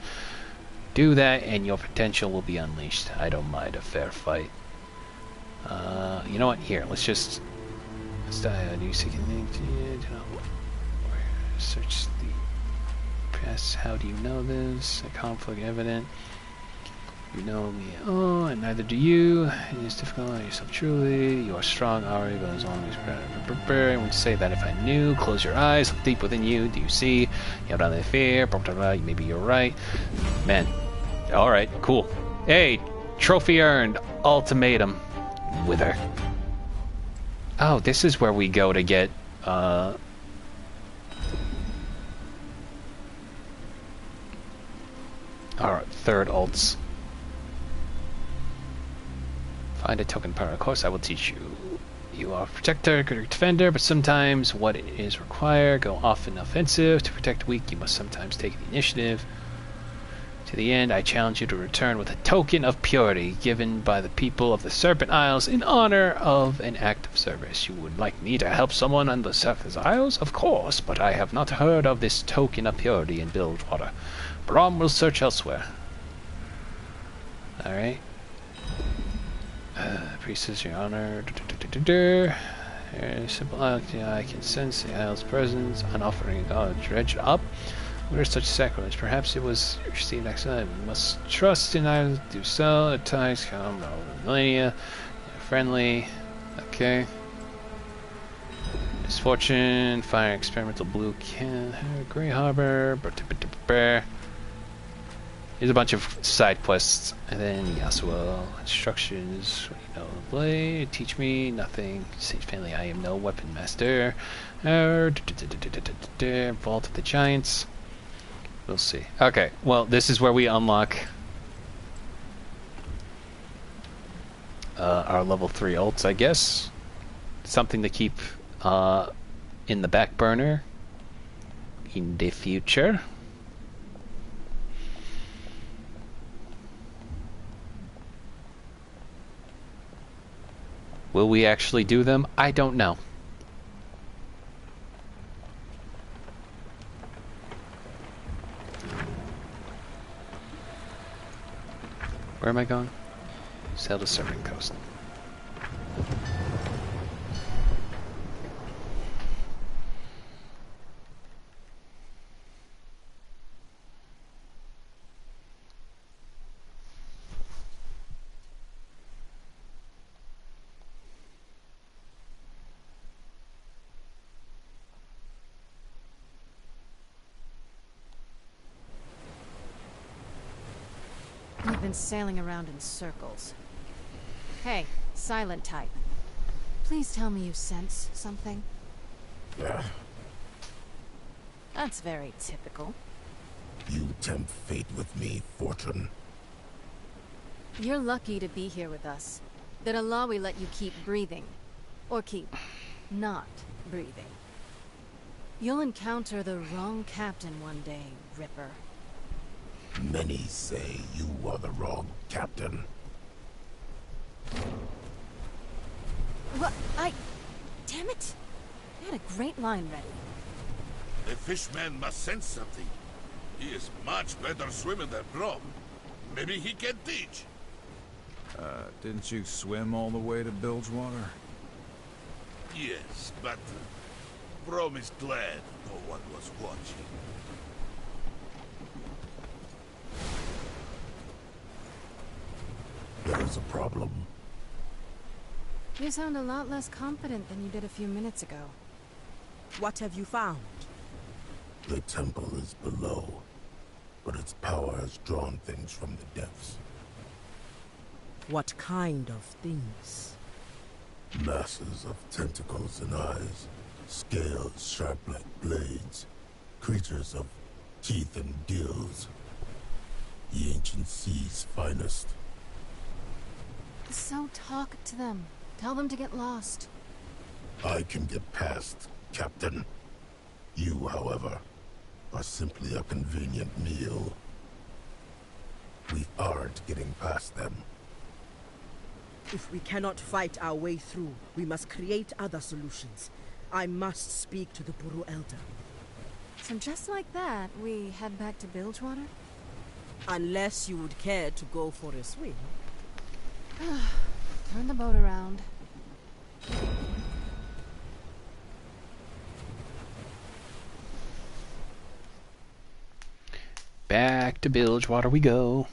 Do that and your potential will be unleashed. I don't mind a fair fight. You know what? Here, let's just... Search the press. How do you know this? A conflict evident. You know me, oh, and neither do you. It is difficult on yourself truly. You are strong, Ari, but as long as I would say that if I knew. Close your eyes, look deep within you. Do you see? You have nothing to fear. Maybe you're right. Man. Alright, cool. Hey, trophy earned. Ultimatum. Wither. Oh, this is where we go to get, our 3rd ults. Find a token power. Of course, I will teach you. You are a protector, good defender, but sometimes what is required, go often offensive. To protect the weak, you must sometimes take the initiative. To the end, I challenge you to return with a token of purity given by the people of the Serpent Isles in honor of an act of service. You would like me to help someone on the Serpent Isles? Of course, but I have not heard of this token of purity in Bilgewater. Brom will search elsewhere. Alright. Priestess, your honor. Simple act, I can sense the Isle's presence. On offering God dredge up. What are such sacrilege? Perhaps it was received next time. We must trust in Isles to do so. At times come over millennia. Friendly. Okay. Misfortune. Fire experimental blue can. Grey Harbor. Here's a bunch of side quests, and then Yasuo instructions. You know, blade. Teach me nothing. Sage family. I am no weapon master. Vault of the Giants. We'll see. Okay. Well, this is where we unlock our level 3 ults, I guess. Something to keep in the back burner in the future. Will we actually do them? I don't know. Where am I going? Sail to Serpent Coast. We've been sailing around in circles. Hey, silent type. Please tell me you sense something. That's very typical. You tempt fate with me, Fortune. You're lucky to be here with us. That Alawi let you keep breathing. Or keep not breathing. You'll encounter the wrong captain one day, Ripper. Many say you are the wrong captain. What? Damn it! I had a great line ready. The fishman must sense something. He is much better swimmer than Brom. Maybe he can teach. Didn't you swim all the way to Bilgewater? Yes, but Brom is glad no one was watching. There's a problem. You sound a lot less confident than you did a few minutes ago. What have you found? The temple is below, but its power has drawn things from the depths. What kind of things? Masses of tentacles and eyes, scales sharp like blades, creatures of teeth and gills. The ancient sea's finest. So talk to them. Tell them to get lost. I can get past, Captain. You, however, are simply a convenient meal. We aren't getting past them. If we cannot fight our way through, we must create other solutions. I must speak to the Buru Elder. So just like that, we head back to Bilgewater? Unless you would care to go for a swim. Turn the boat around. Back to Bilgewater we go.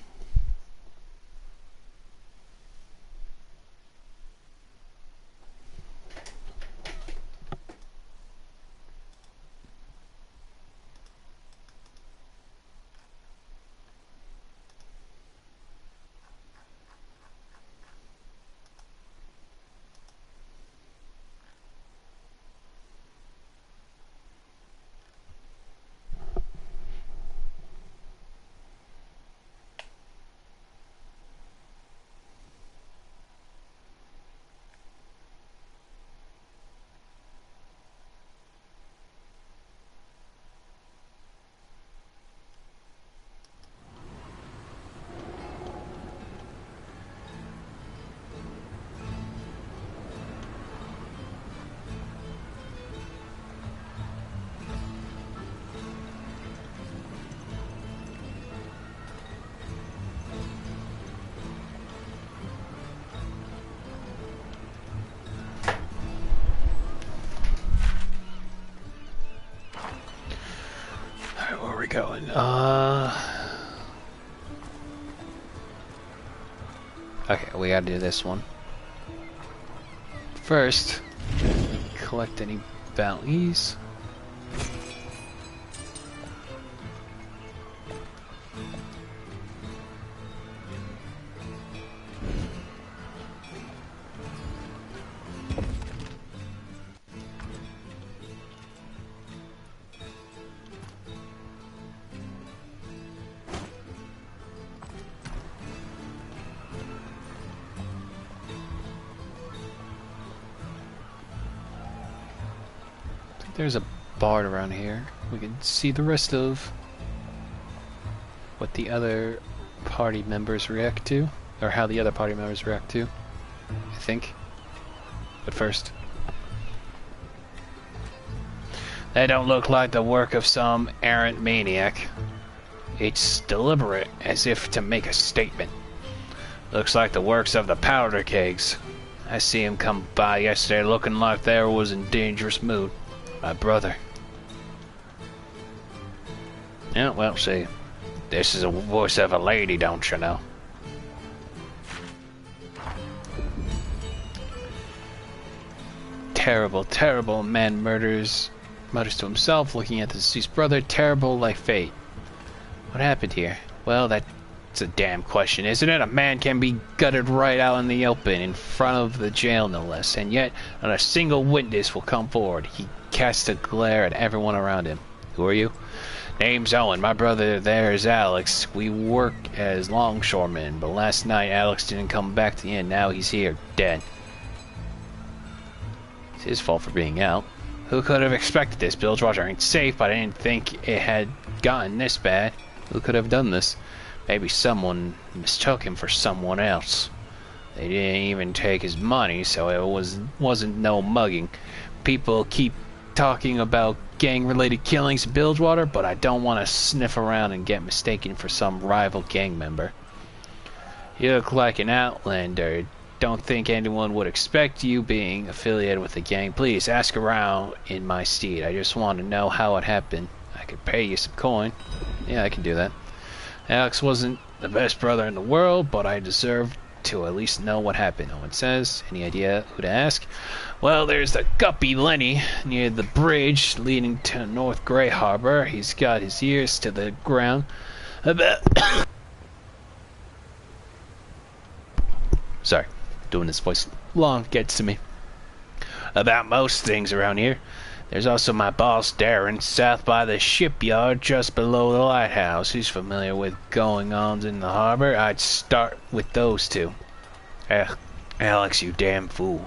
Where are we going? Okay, we gotta do this one. First, collect any bounties. There's a bard around here. We can see the rest of what the other party members react to, or how the other party members react to, I think. But first, they don't look like the work of some errant maniac. It's deliberate, as if to make a statement. Looks like the works of the powder kegs. I see him come by yesterday looking like there was in dangerous mood. My brother. Yeah, well, see, this is a voice of a lady, don't you know? Terrible, terrible man mutters to himself, looking at the deceased brother. Terrible like fate. What happened here? Well, that It's a damn question, isn't it? A man can be gutted right out in the open, in front of the jail no less, and yet not a single witness will come forward. He casts a glare at everyone around him. Who are you? Name's Owen. My brother there is Alex. We work as longshoremen, but last night Alex didn't come back to the inn. Now he's here, dead. It's his fault for being out. Who could have expected this? Bilgewater ain't safe, but I didn't think it had gotten this bad. Who could have done this? Maybe someone mistook him for someone else. They didn't even take his money, so it wasn't no mugging. People keep talking about gang-related killings in Bilgewater, but I don't want to sniff around and get mistaken for some rival gang member. You look like an outlander. Don't think anyone would expect you being affiliated with a gang. Please ask around in my stead. I just want to know how it happened. I could pay you some coin. Yeah, I can do that. Alex wasn't the best brother in the world, but I deserve to at least know what happened. No one says. Any idea who to ask? Well, there's the guppy Lenny near the bridge leading to North Grey Harbor. He's got his ears to the ground about... Sorry, doing this voice long gets to me. About most things around here. There's also my boss, Darren, south by the shipyard just below the lighthouse. He's familiar with going-ons in the harbor. I'd start with those two. Alex, you damn fool.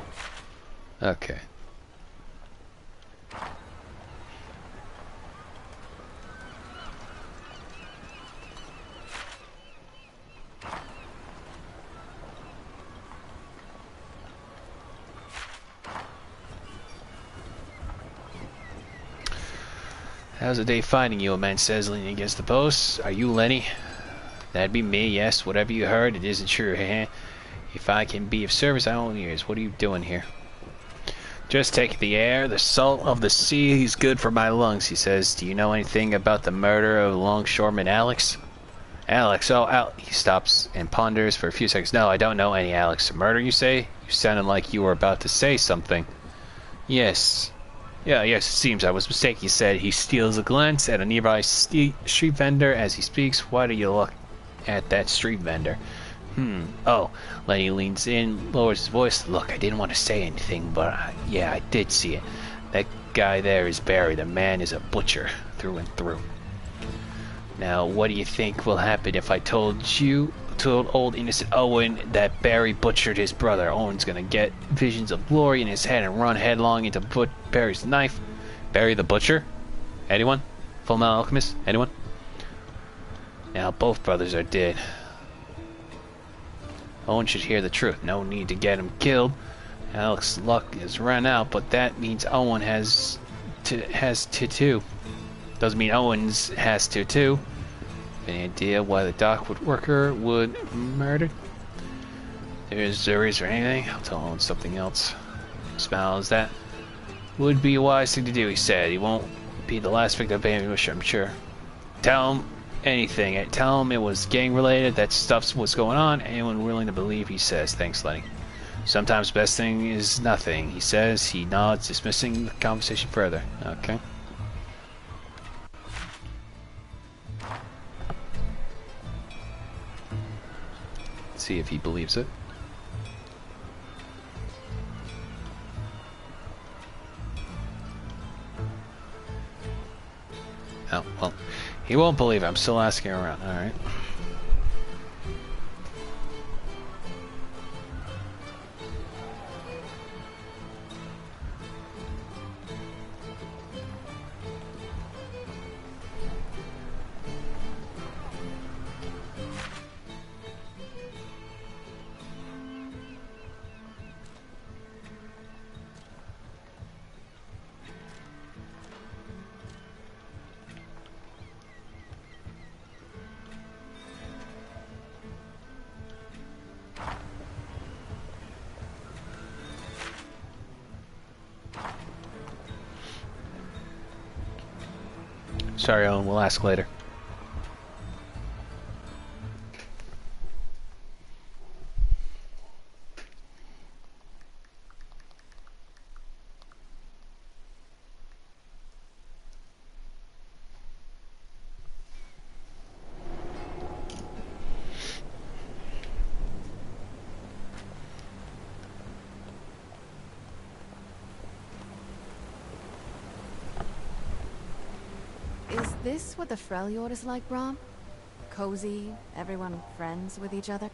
Okay. How's the day finding you? A man says, leaning against the post. Are you Lenny? That'd be me, yes. Whatever you heard, it isn't true. If I can be of service, I own ears. What are you doing here? Just take the air. The salt of the sea is good for my lungs, he says. Do you know anything about the murder of longshoreman Alex? Alex, oh, He stops and ponders for a few seconds. No, I don't know any Alex. Murder, you say? You sounded like you were about to say something. Yes. Yes, it seems I was mistaken, he said. He steals a glance at a nearby street vendor as he speaks. Why do you look at that street vendor? Oh. Lenny leans in, lowers his voice. Look, I didn't want to say anything, but yeah, I did see it. That guy there is Barry. The man is a butcher, through and through. Now, what do you think will happen if I told old innocent Owen that Barry butchered his brother? Owen's gonna get visions of glory in his head and run headlong into Barry's knife. Barry the butcher? Anyone? Full Metal Alchemist? Anyone? Now both brothers are dead. Owen should hear the truth. No need to get him killed. Alex's luck is run out, but that means Owen has to too. Doesn't mean Owens has to too. Any idea why the dock worker would murder? There is or anything? I'll tell Owen something else. Smiles. That would be a wise thing to do, he said. He won't be the last victim of ambush, I'm sure. Tell him anything. Tell him it was gang related, that stuff's what's going on. Anyone willing to believe, he says. Thanks, Lenny. Sometimes best thing is nothing, he says. He nods, dismissing the conversation further. Okay. See if he believes it. Oh, well, he won't believe it. I'm still asking around. Alright. Sorry, Owen. We'll ask later. This what the Freljord is like, Brom? Cozy, everyone friends with each other?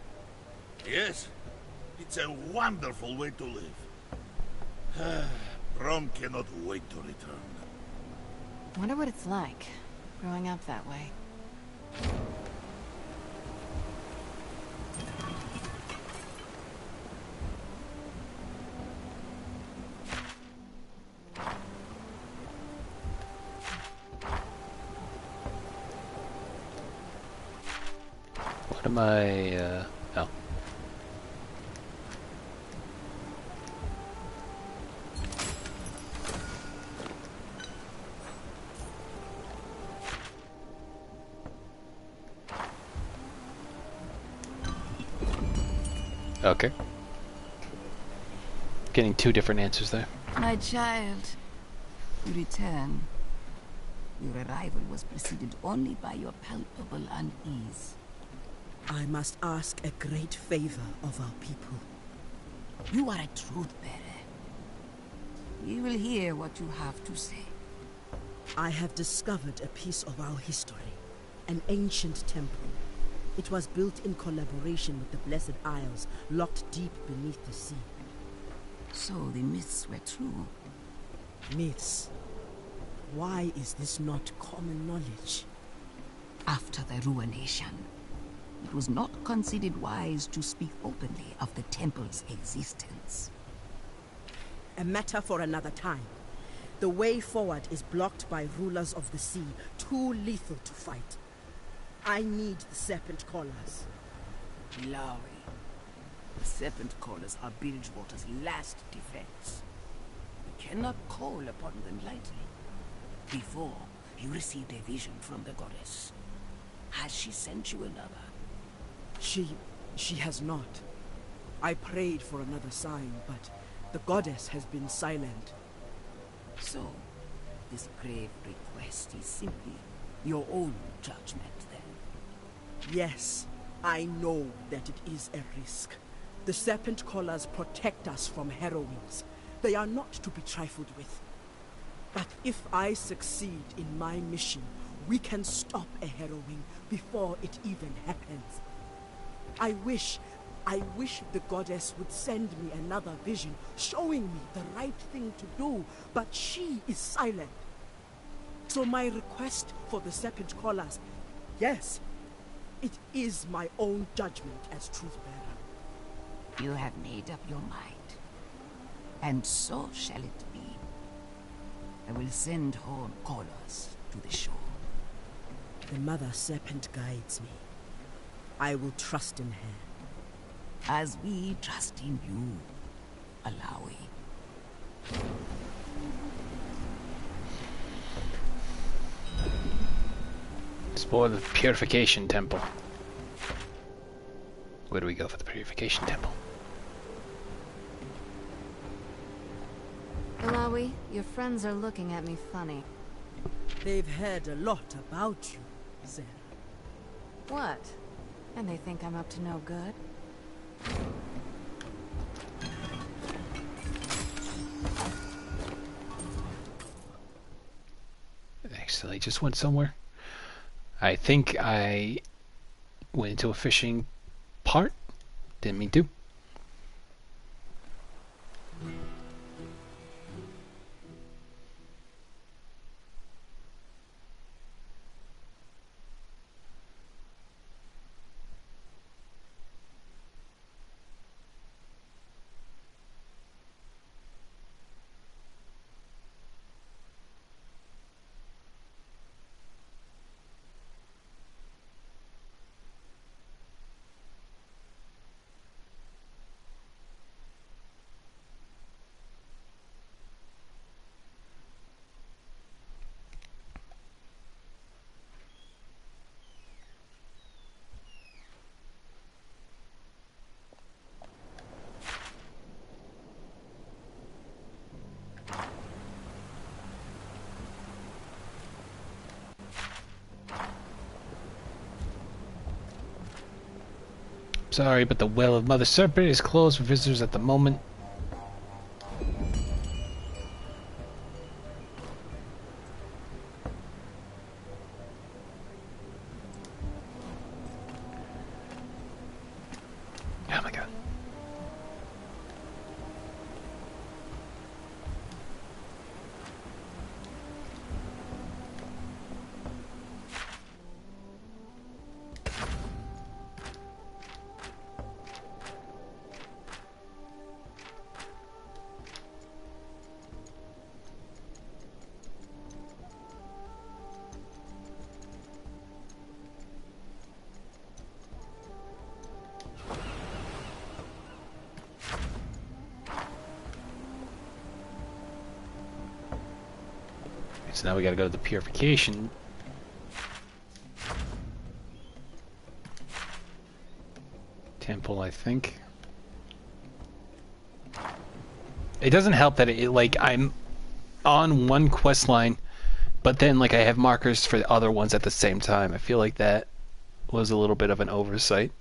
Yes, it's a wonderful way to live. Brom cannot wait to return. Wonder what it's like, growing up that way. What am I, oh. Okay. Getting two different answers there. My child, you return. Your arrival was preceded only by your palpable unease. I must ask a great favor of our people. You are a truth-bearer. We will hear what you have to say. I have discovered a piece of our history, an ancient temple. It was built in collaboration with the Blessed Isles, locked deep beneath the sea. So the myths were true. Myths? Why is this not common knowledge? After the ruination, it was not considered wise to speak openly of the temple's existence. A matter for another time. The way forward is blocked by rulers of the sea, too lethal to fight. I need the Serpent Collars. Lowry. The Serpent Collars are Bilgewater's last defense. You cannot call upon them lightly. Before, you received a vision from the goddess. Has she sent you another? She has not. I prayed for another sign, but the goddess has been silent. So, this grave request is simply your own judgment, then? Yes, I know that it is a risk. The Serpent Collars protect us from harrowings. They are not to be trifled with. But if I succeed in my mission, we can stop a harrowing before it even happens. I wish the goddess would send me another vision, showing me the right thing to do, but she is silent. So my request for the Serpent Collars, yes, it is my own judgment as Truthbearer. You have made up your mind, and so shall it be. I will send Horn Callers to the shore. The Mother Serpent guides me. I will trust in her. As we trust in you, Alawi. Explore the Purification Temple. Where do we go for the Purification Temple? Alawi, your friends are looking at me funny. They've heard a lot about you, Zera. What? And they think I'm up to no good? Actually, I just went somewhere. I think I went into a fishing part. Didn't mean to. Sorry, but the Well of Mother Serpent is closed for visitors at the moment. So now we gotta go to the purification. Temple, I think. It doesn't help that like I'm on one quest line, but then like I have markers for the other ones at the same time. I feel like that was a little bit of an oversight.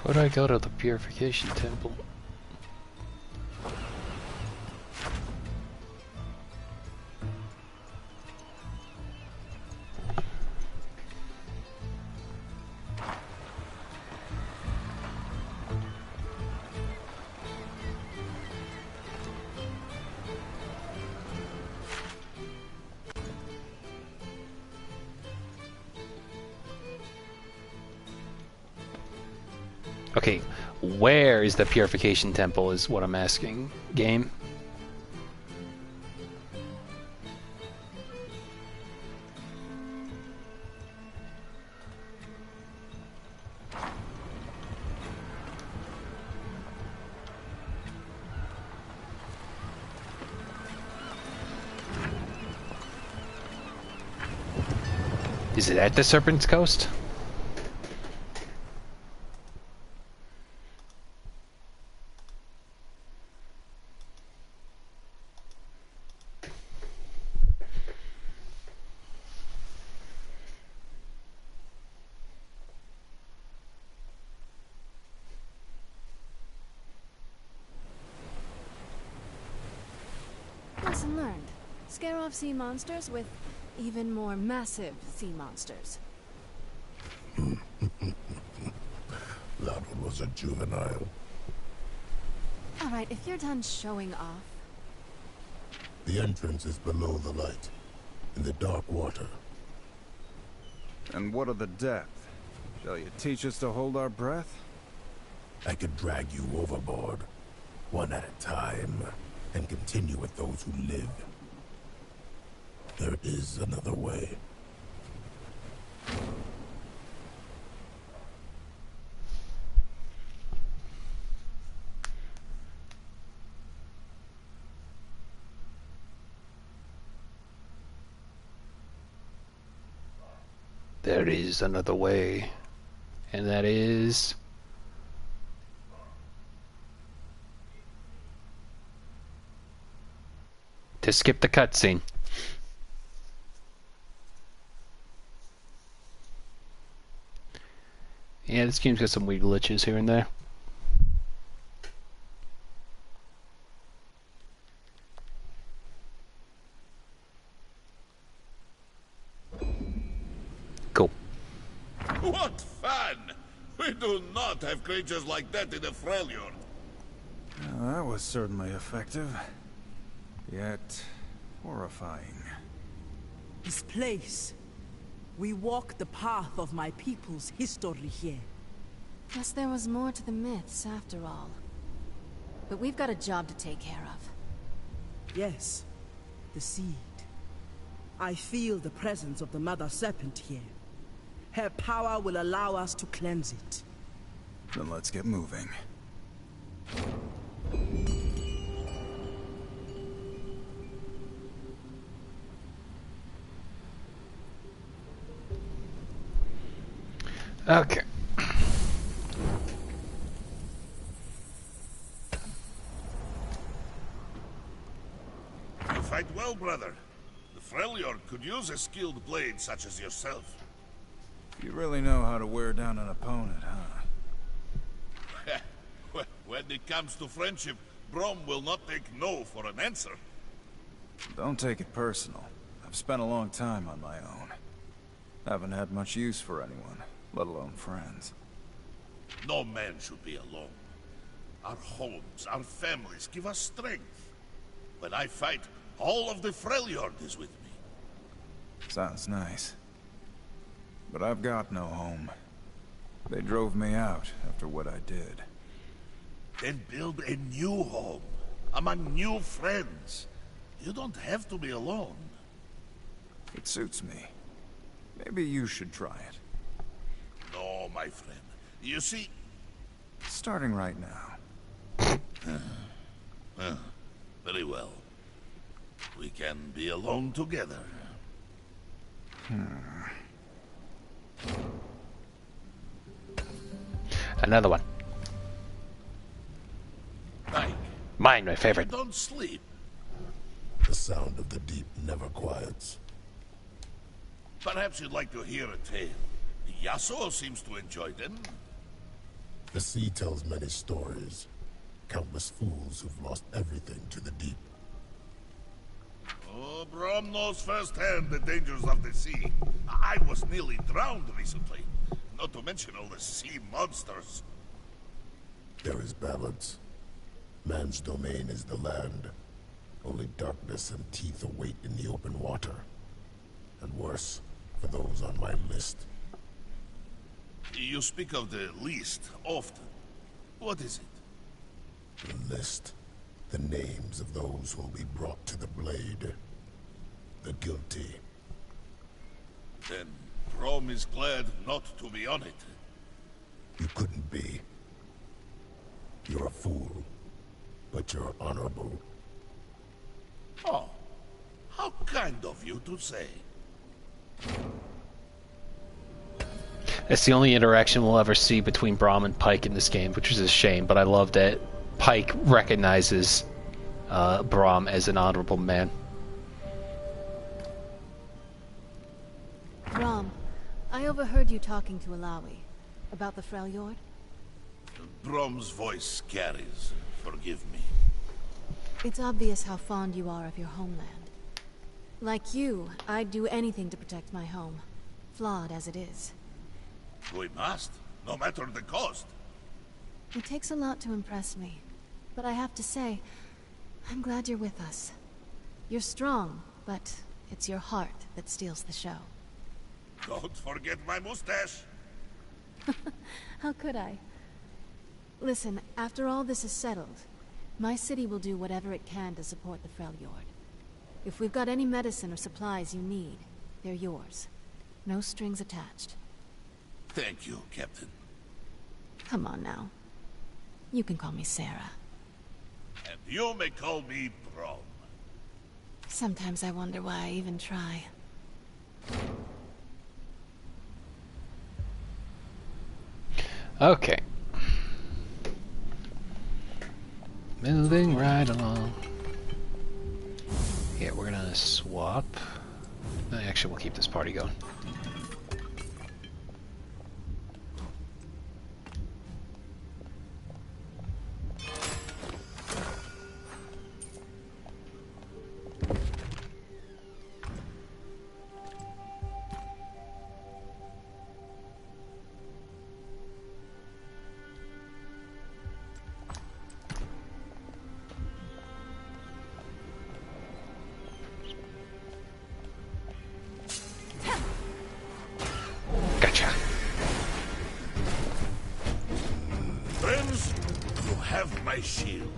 Where do I go to the purification temple? Okay, where is the purification temple is what I'm asking, game. Is it at the Serpent's Coast? Lesson learned. Scare off sea monsters with even more massive sea monsters. That one was a juvenile. Alright, if you're done showing off. The entrance is below the light, in the dark water. And what of the depth? Shall you teach us to hold our breath? I could drag you overboard, one at a time, and continue with those who live. There is another way. There is another way, and that is to skip the cutscene. Yeah, this game's got some weird glitches here and there. Cool. What fun! We do not have creatures like that in the Freljord. Well, that was certainly effective. Yet horrifying. This place. We walk the path of my people's history here. Guess there was more to the myths after all. But we've got a job to take care of. Yes, the seed. I feel the presence of the Mother Serpent here. Her power will allow us to cleanse it. Then let's get moving. Okay. You fight well, brother. The Freljord could use a skilled blade such as yourself. You really know how to wear down an opponent, huh? When it comes to friendship, Brom will not take no for an answer. Don't take it personal. I've spent a long time on my own. Haven't had much use for anyone, let alone friends. No man should be alone. Our homes, our families give us strength. When I fight, all of the Freljord is with me. Sounds nice. But I've got no home. They drove me out after what I did. Then build a new home, among new friends. You don't have to be alone. It suits me. Maybe you should try it. No, my friend. You see... Starting right now. Very well. We can be alone together. Another one. Mike, Mine, my favorite. don't sleep. The sound of the deep never quiets. Perhaps you'd like to hear a tale. Yasuo seems to enjoy them. The sea tells many stories. Countless fools who've lost everything to the deep. Oh, Brom knows firsthand the dangers of the sea. I was nearly drowned recently. Not to mention all the sea monsters. There is balance. Man's domain is the land. Only darkness and teeth await in the open water. And worse, for those on my list. You speak of the least often. What is it? The list. The names of those who will be brought to the blade. The guilty. Then Brom is glad not to be on it. You couldn't be. You're a fool. But you're honorable. Oh, how kind of you to say. It's the only interaction we'll ever see between Braum and Pike in this game, which is a shame, but I love that Pike recognizes Braum as an honorable man. Rom, I overheard you talking to Alawi about the Freljord. Brom's voice carries. Forgive me. It's obvious how fond you are of your homeland. Like you, I'd do anything to protect my home, flawed as it is. We must, no matter the cost. It takes a lot to impress me, but I have to say, I'm glad you're with us. You're strong, but it's your heart that steals the show. Don't forget my mustache. How could I? Listen, after all this is settled, my city will do whatever it can to support the Freljord. If we've got any medicine or supplies you need, they're yours. No strings attached. Thank you, Captain. Come on now. You can call me Sarah. And you may call me Brom. Sometimes I wonder why I even try. Okay. Moving right along. Yeah, we're gonna swap. Actually, we'll keep this party going. Gotcha. Friends, you have my shield.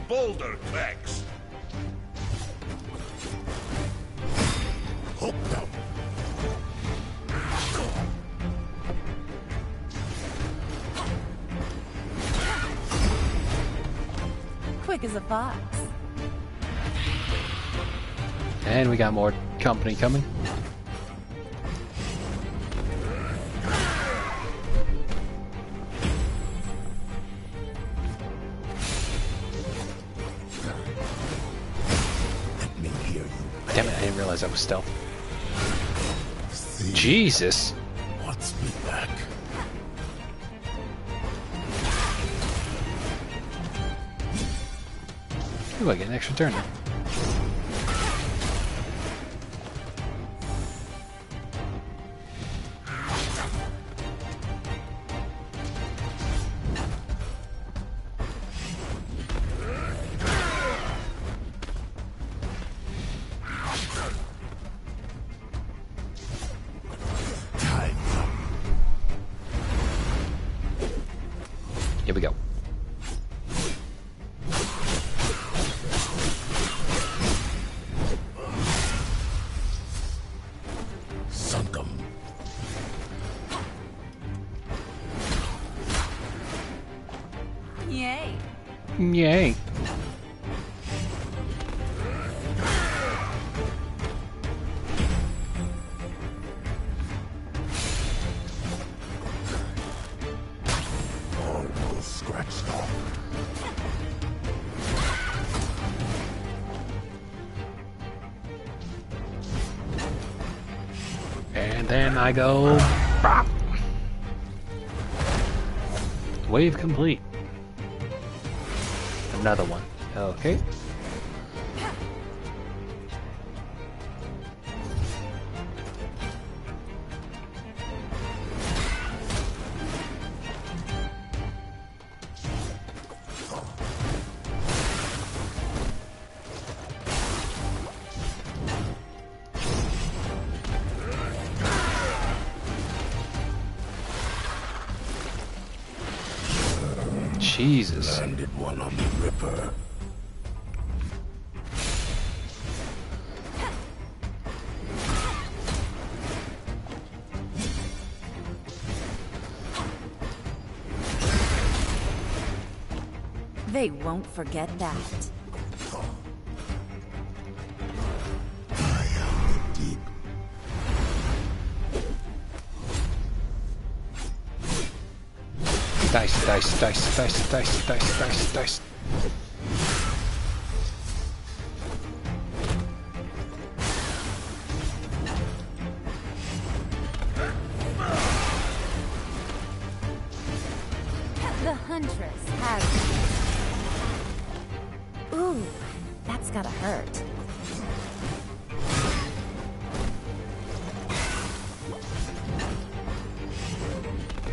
boulder cracks. Hooked up. Quick as a fox. And we got more company coming. Let me hear you. Damn it, I didn't realize that was stealth. See Jesus. what's me back. Ooh, I get an extra turn now. Time's up. Here we go. Sunk 'em. Yay. Yay. Almost scratched off. And then I go. Bop. Wave complete. Another one. Okay. Jesus. Landed one on the Ripper. They won't forget that. I am the deep. Dice, dice, dice, dice, dice, dice, dice, dice. The Huntress has... Ooh, that's gotta hurt.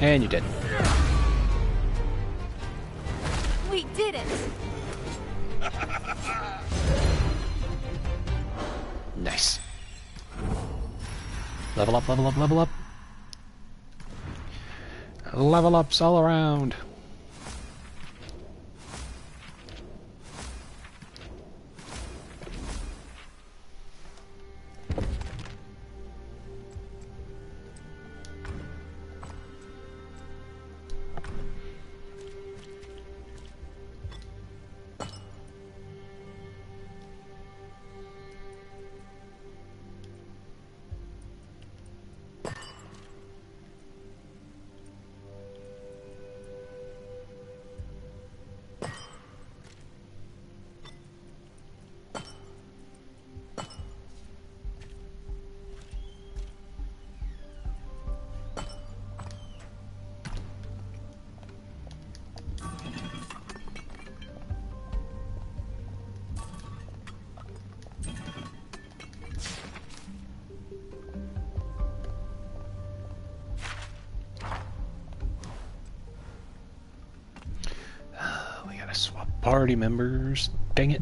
And you did. We did it! Nice. Level up, level up, level up. Level ups all around. We gotta swap party members. Dang it.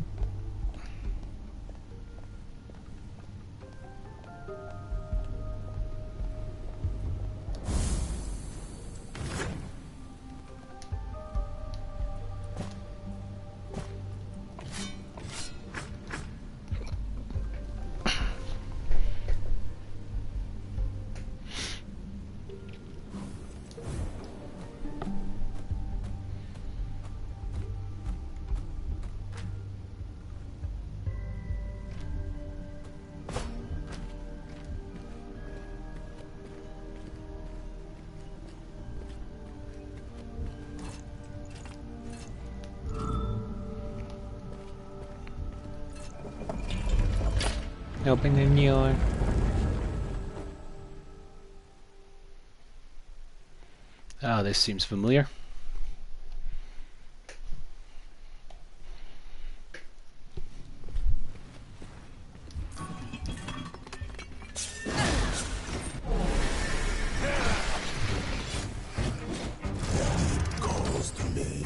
Open the door. Oh, this seems familiar. Calls to me.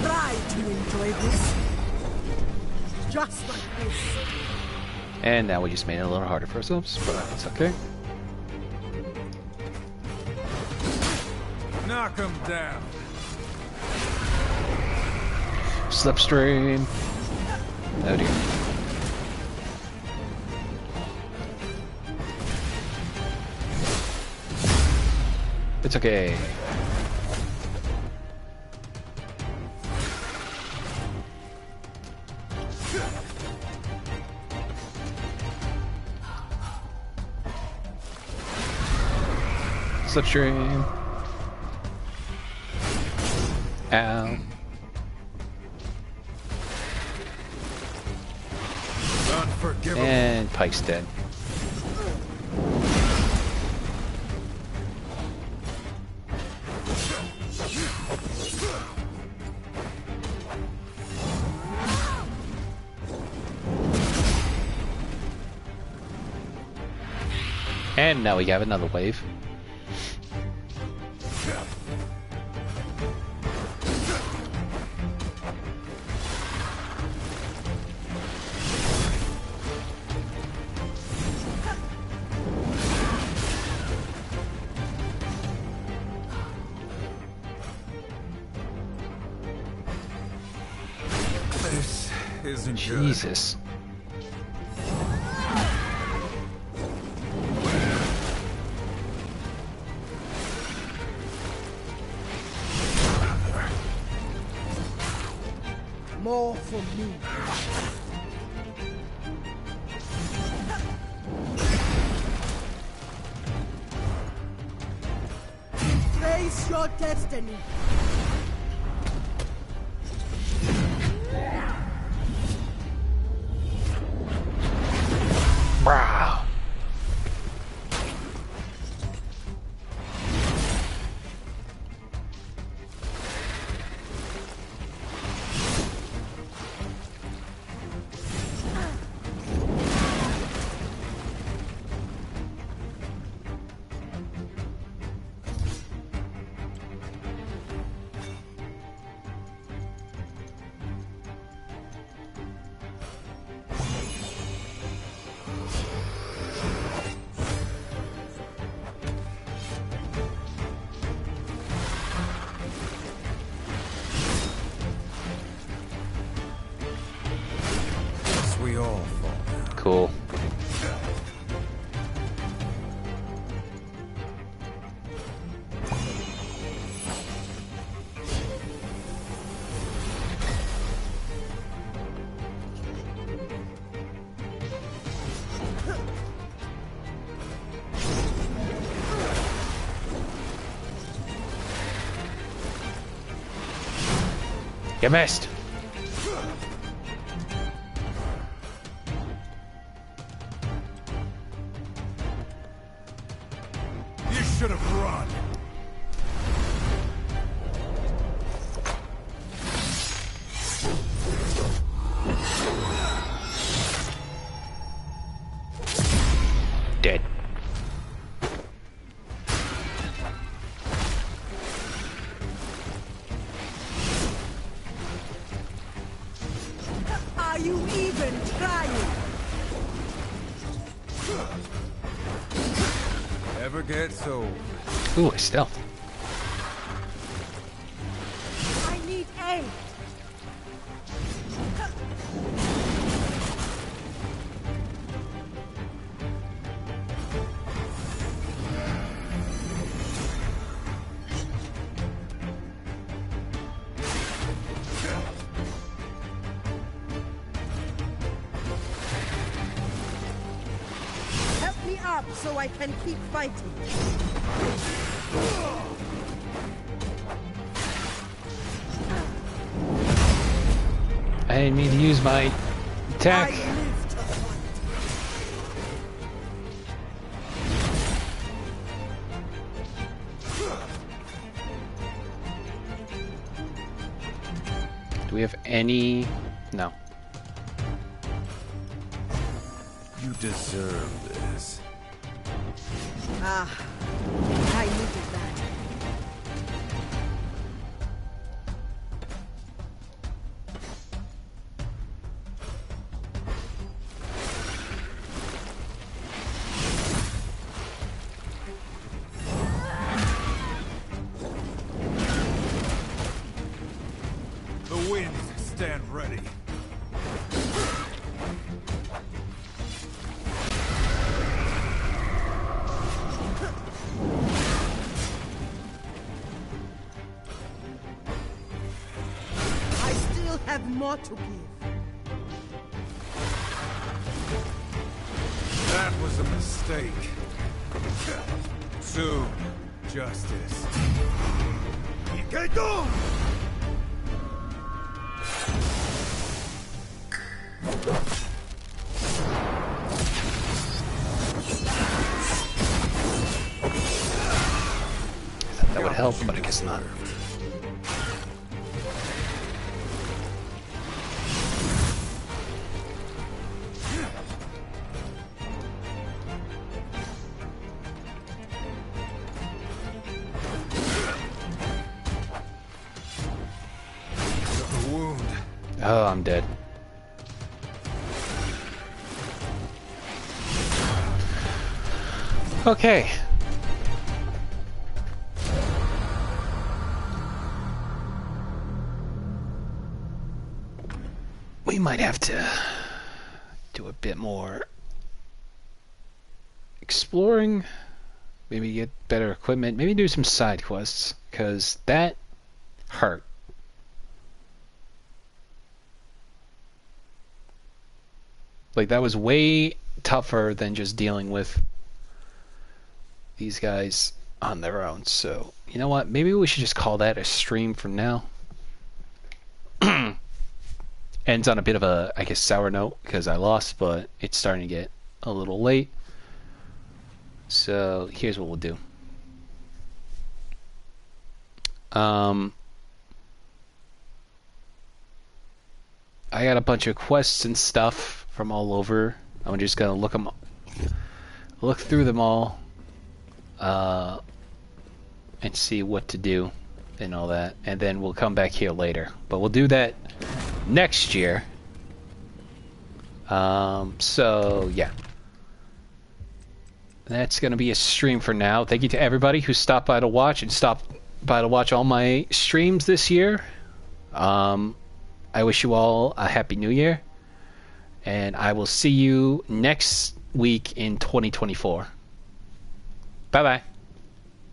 Try to enjoy this. Just like this. And now we just made it a little harder for ourselves, but it's okay. Knock him down. Slipstream. Oh dear. It's okay. Slipstream. Ow. Unforgivable. And Pike's dead. And now we have another wave. This isn't good. Jesus. More for me. Face your destiny. Wow. We all fall down. Cool. You missed. You should have run. Dead. Are you even trying? Ever get so Ooh, a stealth. I need aid. up so I can keep fighting. I didn't mean to use my attack. I live to fight. Do we have any? No. You deserve this. Ah, I needed that. The winds stand ready. I still have more to give. That was a mistake. Soon, justice. Iketo! That would help, but I guess not. The wound. Oh, I'm dead. Okay. We might have to do a bit more exploring, maybe get better equipment, maybe do some side quests, because that hurt. Like, that was way tougher than just dealing with these guys on their own. So, you know what? Maybe we should just call that a stream from now. Ends on a bit of a, I guess, sour note because I lost, but it's starting to get a little late. So here's what we'll do. I got a bunch of quests and stuff from all over. I'm just gonna look through them all, and see what to do and all that, and then we'll come back here later. But we'll do that next year. So yeah, that's gonna be a stream for now. Thank you to everybody who stopped by to watch and stopped by to watch all my streams this year. I wish you all a happy new year, and I will see you next week in 2024. Bye bye.